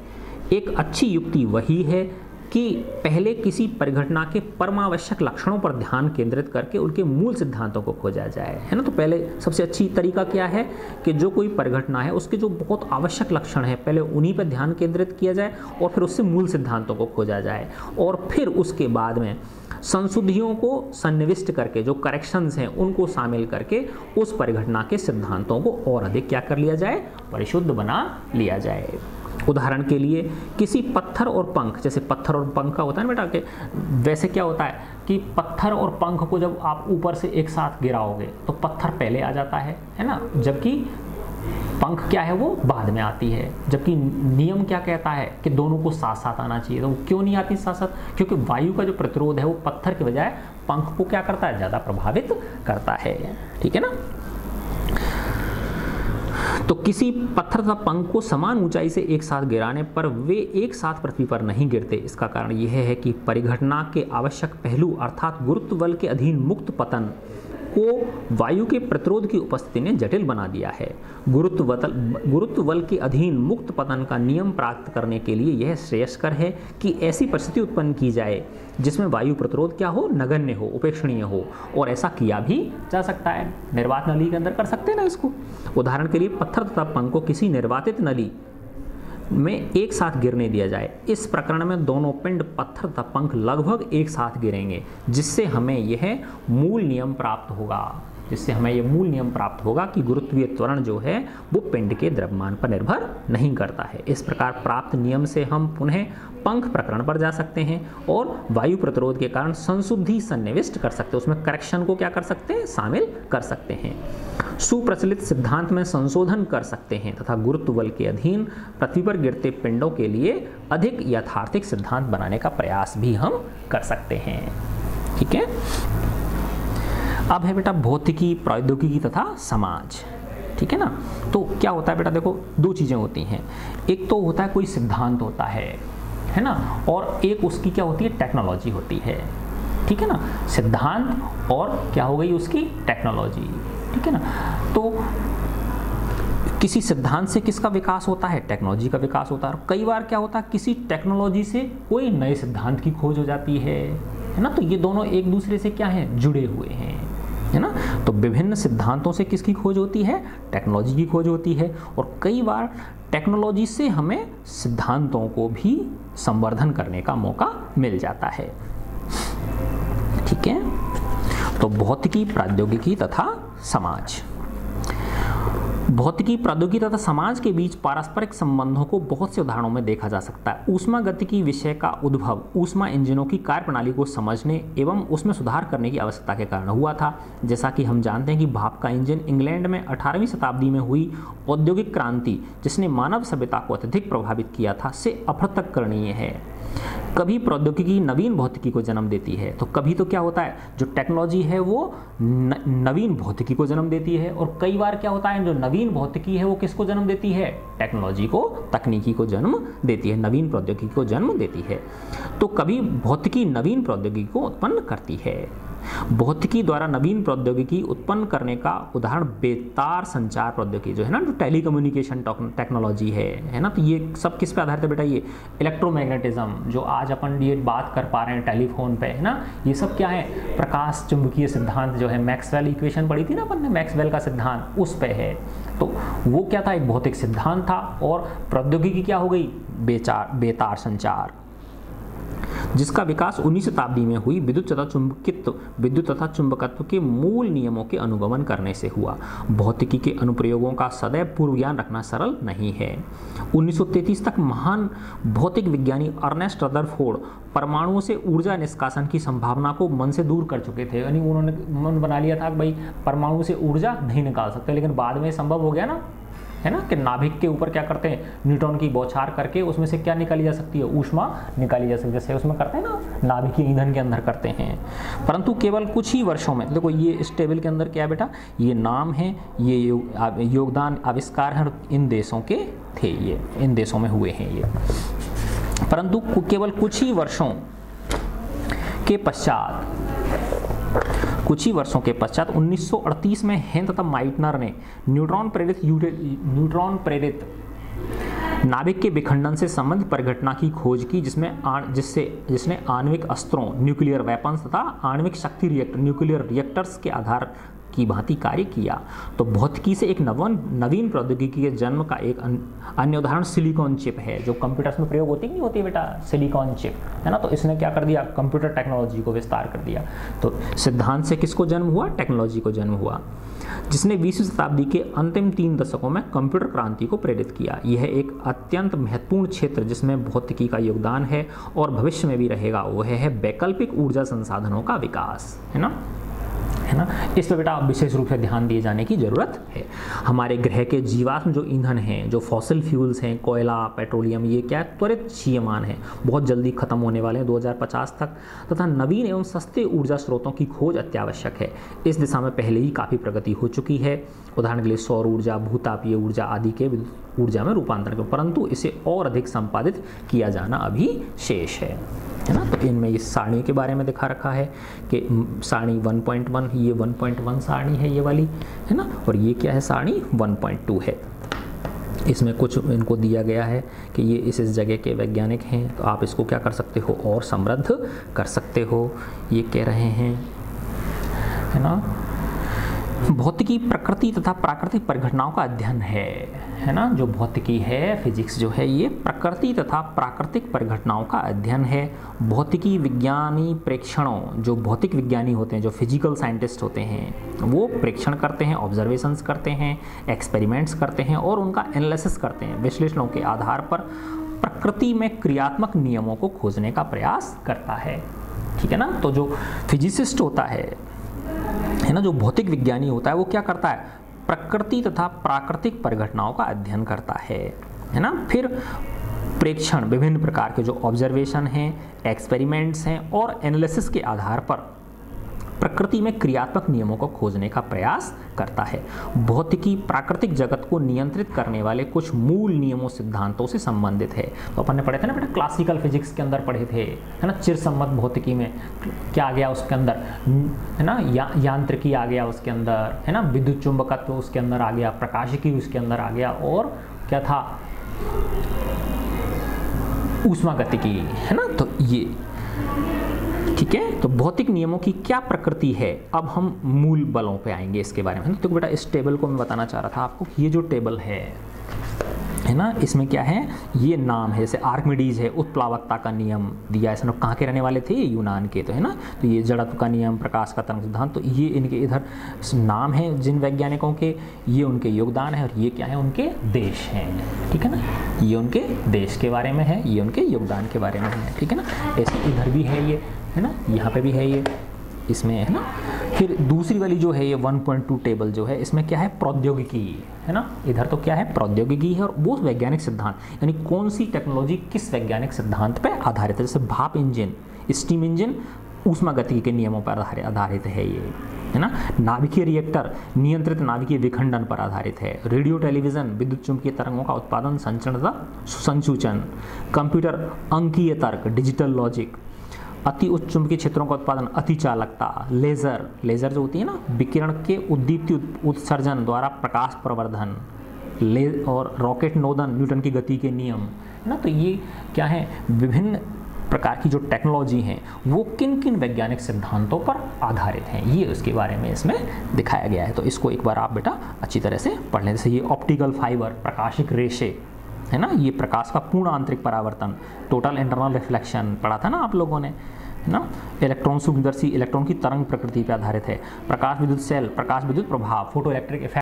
एक अच्छी युक्ति वही है कि पहले किसी परिघटना के परमावश्यक लक्षणों पर ध्यान केंद्रित करके उनके मूल सिद्धांतों को खोजा जाए, है ना। तो पहले सबसे अच्छी तरीका क्या है कि जो कोई परिघटना है उसके जो बहुत आवश्यक लक्षण है पहले उन्हीं पर ध्यान केंद्रित किया जाए और फिर उससे मूल सिद्धांतों को खोजा जाए, और फिर उसके बाद में संशोधियों को सन्निविष्ट करके जो करेक्शंस हैं उनको शामिल करके उस परिघटना के सिद्धांतों को और अधिक क्या कर लिया जाए, परिशुद्ध बना लिया जाए। उदाहरण के लिए किसी पत्थर और पंख, जैसे पत्थर और पंख का होता है ना बेटा, कि वैसे क्या होता है कि पत्थर और पंख को जब आप ऊपर से एक साथ गिराओगे तो पत्थर पहले आ जाता है ना, जबकि पंख क्या है वो बाद में आती है। जबकि नियम क्या कहता है कि दोनों को साथ साथ आना चाहिए। तो वो क्यों नहीं आती साथ साथ, क्योंकि वायु का जो प्रतिरोध है वो पत्थर के बजाय पंख को क्या करता है, ज़्यादा प्रभावित करता है, ठीक है ना। तो किसी पत्थर तथा पंख को समान ऊंचाई से एक साथ गिराने पर वे एक साथ पृथ्वी पर नहीं गिरते। इसका कारण यह है कि परिघटना के आवश्यक पहलू अर्थात गुरुत्व बल के अधीन मुक्त पतन को वायु के प्रतिरोध की उपस्थिति ने जटिल बना दिया है। गुरुत्व बल के अधीन मुक्त पतन का नियम प्राप्त करने के लिए यह श्रेयस्कर है कि ऐसी परिस्थिति उत्पन्न की जाए जिसमें वायु प्रतिरोध क्या हो, नगण्य हो, उपेक्षणीय हो, और ऐसा किया भी जा सकता है। निर्वात नली के अंदर कर सकते हैं ना इसको। उदाहरण के लिए पत्थर तथा पंख को किसी निर्वातित नली में एक साथ गिरने दिया जाए। इस प्रकरण में दोनों पिंड पत्थर तथा पंख लगभग एक साथ गिरेंगे, जिससे हमें यह मूल नियम प्राप्त होगा कि गुरुत्वीय त्वरण जो है वो पिंड के द्रव्यमान पर निर्भर नहीं करता है। इस प्रकार प्राप्त नियम से हम पुनः पंख प्रकरण पर जा सकते हैं और वायु प्रतिरोध के कारण संशुद्धि सन्निविष्ट कर सकते हैं, उसमें करेक्शन को क्या कर सकते हैं, शामिल कर सकते हैं, सुप्रचलित सिद्धांत में संशोधन कर सकते हैं तथा गुरुत्व बल के अधीन पृथ्वी पर गिरते पिंडों के लिए अधिक यथार्थिक सिद्धांत बनाने का प्रयास भी हम कर सकते हैं। ठीक है, अब है बेटा भौतिकी, प्रौद्योगिकी तथा समाज। ठीक है ना। तो क्या होता है बेटा, देखो दो चीजें होती हैं, एक तो होता है कोई सिद्धांत होता है ना, और एक उसकी क्या होती है, टेक्नोलॉजी होती है। ठीक है ना, सिद्धांत और क्या हो गई उसकी टेक्नोलॉजी। ठीक है ना। तो किसी सिद्धांत से किसका विकास होता है, टेक्नोलॉजी का विकास होता है। और कई बार क्या होता है, किसी टेक्नोलॉजी से कोई नए सिद्धांत की खोज हो जाती है ना। तो ये दोनों एक दूसरे से क्या हैं, जुड़े हुए हैं, है ना। तो विभिन्न सिद्धांतों से किसकी खोज होती है, टेक्नोलॉजी की खोज होती है। और कई बार टेक्नोलॉजी से हमें सिद्धांतों को भी संवर्धन करने का मौका मिल जाता है। ठीक है। तो भौतिकी, प्रौद्योगिकी तथा समाज। भौतिकी, प्रौद्योगिकी तथा समाज के बीच पारस्परिक संबंधों को बहुत से उदाहरणों में देखा जा सकता है। ऊष्मागतिकी विषय का उद्भव ऊष्मा इंजनों की कार्यप्रणाली को समझने एवं उसमें सुधार करने की आवश्यकता के कारण हुआ था। जैसा कि हम जानते हैं कि भाप का इंजन इंग्लैंड में 18वीं शताब्दी में हुई औद्योगिक क्रांति, जिसने मानव सभ्यता को अत्यधिक प्रभावित किया था, से अपृथक्करणीय है। कभी प्रौद्योगिकी नवीन भौतिकी को जन्म देती है, तो कभी तो क्या होता है, जो टेक्नोलॉजी है वो नवीन भौतिकी को जन्म देती है। और कई बार क्या होता है, जो नवीन भौतिकी है वो किसको जन्म देती है, टेक्नोलॉजी को, तकनीकी को जन्म देती है, नवीन प्रौद्योगिकी को जन्म देती है। तो कभी भौतिकी नवीन प्रौद्योगिकी को उत्पन्न करती है। भौतिकी द्वारा नवीन प्रौद्योगिकी उत्पन्न करने का उदाहरण बेतार संचार प्रौद्योगिकी जो है ना, जो टेलीकम्युनिकेशन टेक्नोलॉजी है ना। तो ये सब किस पे आधारित है बेटा, ये इलेक्ट्रोमैग्नेटिज्म, जो आज अपन ये बात कर पा रहे हैं टेलीफोन पे, है ना। ये सब क्या है, प्रकाश चुंबकीय सिद्धांत जो है, मैक्सवेल इक्वेशन पढ़ी थी ना अपन ने, मैक्सवेल का सिद्धांत, उस पे है। तो वो क्या था, एक भौतिक सिद्धांत था। और प्रौद्योगिकी क्या हो गई, बेतार संचार, जिसका विकास 19वीं शताब्दी में हुई विद्युत तथा चुंबकत्व के मूल नियमों के अनुगमन करने से हुआ। भौतिकी के अनुप्रयोगों का सदैव पूर्व ज्ञान रखना सरल नहीं है। 1933 तक महान भौतिक विज्ञानी अर्नेस्ट रदरफोर्ड परमाणुओं से ऊर्जा निष्कासन की संभावना को मन से दूर कर चुके थे। यानी उन्होंने मन बना लिया था कि भाई परमाणु से ऊर्जा नहीं निकाल सकते, लेकिन बाद में संभव हो गया ना, है ना, कि नाभिक के ऊपर क्या करते हैं, न्यूट्रॉन की बौछार करके उसमें से क्या निकाली जा सकती है, ऊष्मा निकाली जा सकती है, जैसे उसमें करते हैं ना, नाभिकीय ईंधन के अंदर करते हैं। परंतु केवल कुछ ही वर्षों में, देखो ये इस टेबल के अंदर क्या है बेटा, ये नाम है, ये योगदान आविष्कार है, इन देशों के थे, ये इन देशों में हुए हैं ये। परंतु केवल कुछ ही वर्षों के पश्चात 1938 में हेन तथा माइटनर ने न्यूट्रॉन प्रेरित नाभिक के विखंडन से संबंधित परिघटना की खोज की, जिसने आणविक अस्त्रों, न्यूक्लियर वेपन्स तथा आणविक शक्ति रिएक्टर, न्यूक्लियर रिएक्टर्स के आधार की भांति कार्य किया। तो भौतिकी से एक नवीन प्रौद्योगिकी के जन्म का एक अन्य उदाहरण सिलिकॉन चिप है, जो कंप्यूटर्स में प्रयोग होती नहीं होती है बेटा, सिलिकॉन चिप, है ना। तो इसने क्या कर दिया, कंप्यूटर टेक्नोलॉजी को विस्तार कर दिया। तो सिद्धांत से किसको जन्म हुआ, टेक्नोलॉजी को जन्म हुआ, जिसने 20वीं शताब्दी के अंतिम 3 दशकों में कंप्यूटर क्रांति को प्रेरित किया। यह एक अत्यंत महत्वपूर्ण क्षेत्र जिसमें भौतिकी का योगदान है और भविष्य में भी रहेगा, वह है वैकल्पिक ऊर्जा संसाधनों का विकास, है ना। है ना। इस पर बेटा विशेष रूप से ध्यान दिए जाने की ज़रूरत है। हमारे ग्रह के जीवाश्म जो ईंधन हैं, जो फॉसिल फ्यूल्स हैं, कोयला, पेट्रोलियम, ये क्या है, त्वरित क्षीयमान है, बहुत जल्दी खत्म होने वाले हैं 2050 तक, तथा नवीन एवं सस्ते ऊर्जा स्रोतों की खोज अत्यावश्यक है। इस दिशा में पहले ही काफ़ी प्रगति हो चुकी है। उदाहरण के लिए सौर ऊर्जा, भूतापीय ऊर्जा आदि के ऊर्जा में रूपांतरण कर, परंतु इसे और अधिक संपादित किया जाना अभी शेष है ना। तो इनमें इस सारणी के बारे में दिखा रखा है कि सारणी 1.1, ये 1.1 सारणी है ये वाली, है ना, और ये क्या है, सारणी 1.2 है। इसमें कुछ इनको दिया गया है कि ये इस जगह के वैज्ञानिक हैं, तो आप इसको क्या कर सकते हो और समृद्ध कर सकते हो। ये कह रहे हैं, है ना, भौतिकी प्रकृति तथा प्राकृतिक परिघटनाओं का अध्ययन है ना। जो भौतिकी है, फिजिक्स जो है, ये प्रकृति तथा प्राकृतिक परिघटनाओं का अध्ययन है। भौतिकी विज्ञानी प्रेक्षणों, जो भौतिक विज्ञानी होते हैं, जो फिजिकल साइंटिस्ट होते हैं, वो प्रेक्षण करते हैं, ऑब्जर्वेशंस करते हैं, एक्सपेरिमेंट्स करते हैं और उनका एनालिसिस करते हैं। विश्लेषणों के आधार पर प्रकृति में क्रियात्मक नियमों को खोजने का प्रयास करता है, ठीक है ना। तो जो फिजिसिस्ट होता है ना, जो भौतिक विज्ञानी होता है, वो क्या करता है, प्रकृति तथा प्राकृतिक परिघटनाओं का अध्ययन करता है ना। फिर प्रेक्षण, विभिन्न प्रकार के जो ऑब्जर्वेशन हैं, एक्सपेरिमेंट्स हैं और एनालिसिस के आधार पर प्रकृति में क्रियात्मक नियमों को खोजने का प्रयास करता है। भौतिकी प्राकृतिक जगत को नियंत्रित करने वाले कुछ मूल नियमों सिद्धांतों से संबंधित है। तो अपन ने पढ़े थे ना बेटा, क्लासिकल फिजिक्स के अंदर पढ़े थे, है ना। चिरसम्मत भौतिकी में क्या आ गया उसके अंदर, है ना, यांत्रिकी आ गया उसके अंदर, है ना, विद्युत चुंबकत्व उसके अंदर आ गया, प्रकाशिकी उसके अंदर आ गया, और क्या था, ऊष्मागतिकी, है ना। तो ये ठीक है। तो भौतिक नियमों की क्या प्रकृति है, अब हम मूल बलों पे आएंगे इसके बारे में। तो बेटा इस टेबल को मैं बताना चाह रहा था आपको, ये जो टेबल है ना, इसमें क्या है, ये नाम है, जैसे आर्किमिडीज है, उत्प्लावकता का नियम दिया है, इसमें कहाँ के रहने वाले थे, यूनान के, तो है ना। तो ये जड़त्व का नियम, प्रकाश का तरंग सिद्धांत, तो ये इनके इधर नाम है जिन वैज्ञानिकों के, ये उनके योगदान है, और ये क्या है, उनके देश हैं, ठीक है ना। ये उनके देश के बारे में है, ये उनके योगदान के बारे में है, ठीक है ना। ऐसे इधर भी है ये, है ना, यहाँ पे भी है ये, इसमें, है ना। फिर दूसरी वाली जो है ये 1.2 टेबल जो है, इसमें क्या है, प्रौद्योगिकी, है ना। इधर तो क्या है, प्रौद्योगिकी है, और वो वैज्ञानिक सिद्धांत, यानी कौन सी टेक्नोलॉजी किस वैज्ञानिक सिद्धांत पे आधारित है। जैसे भाप इंजन, स्टीम इंजन ऊष्मागतिकी के नियमों पर आधारित है ये, है ना। नाभिकीय रिएक्टर नियंत्रित नाभिकीय विखंडन पर आधारित है। रेडियो टेलीविजन विद्युत चुंबकीय तरंगों का उत्पादन, संचरण तथा संसूचन। कंप्यूटर अंकीय तर्क, डिजिटल लॉजिक। अति उच्च चुंबकीय क्षेत्रों का उत्पादन, अतिचालकता। लेजर, लेजर जो होती है ना, विकिरण के उद्दीप्ति उत्सर्जन द्वारा प्रकाश प्रवर्धन। और रॉकेट नोदन, न्यूटन की गति के नियम, है ना। तो ये क्या है, विभिन्न प्रकार की जो टेक्नोलॉजी हैं वो किन किन वैज्ञानिक सिद्धांतों पर आधारित हैं, ये उसके बारे में इसमें दिखाया गया है। तो इसको एक बार आप बेटा अच्छी तरह से पढ़ लें। जैसे ये ऑप्टिकल फाइबर, प्रकाशिक रेशे, है ना, ये प्रकाश का पूर्ण आंतरिक परावर्तन, टोटल इंटरनल रिफ्लेक्शन पढ़ा था ना आप लोगों ने, है ना। इलेक्ट्रॉन सूक्ष्मदर्शी, इलेक्ट्रॉन की तरंग प्रकृति पर आधारित है। प्रकाश विद्युत सेल, प्रकाश विद्युत प्रभाव, फोटो इलेक्ट्रिक इफेक्ट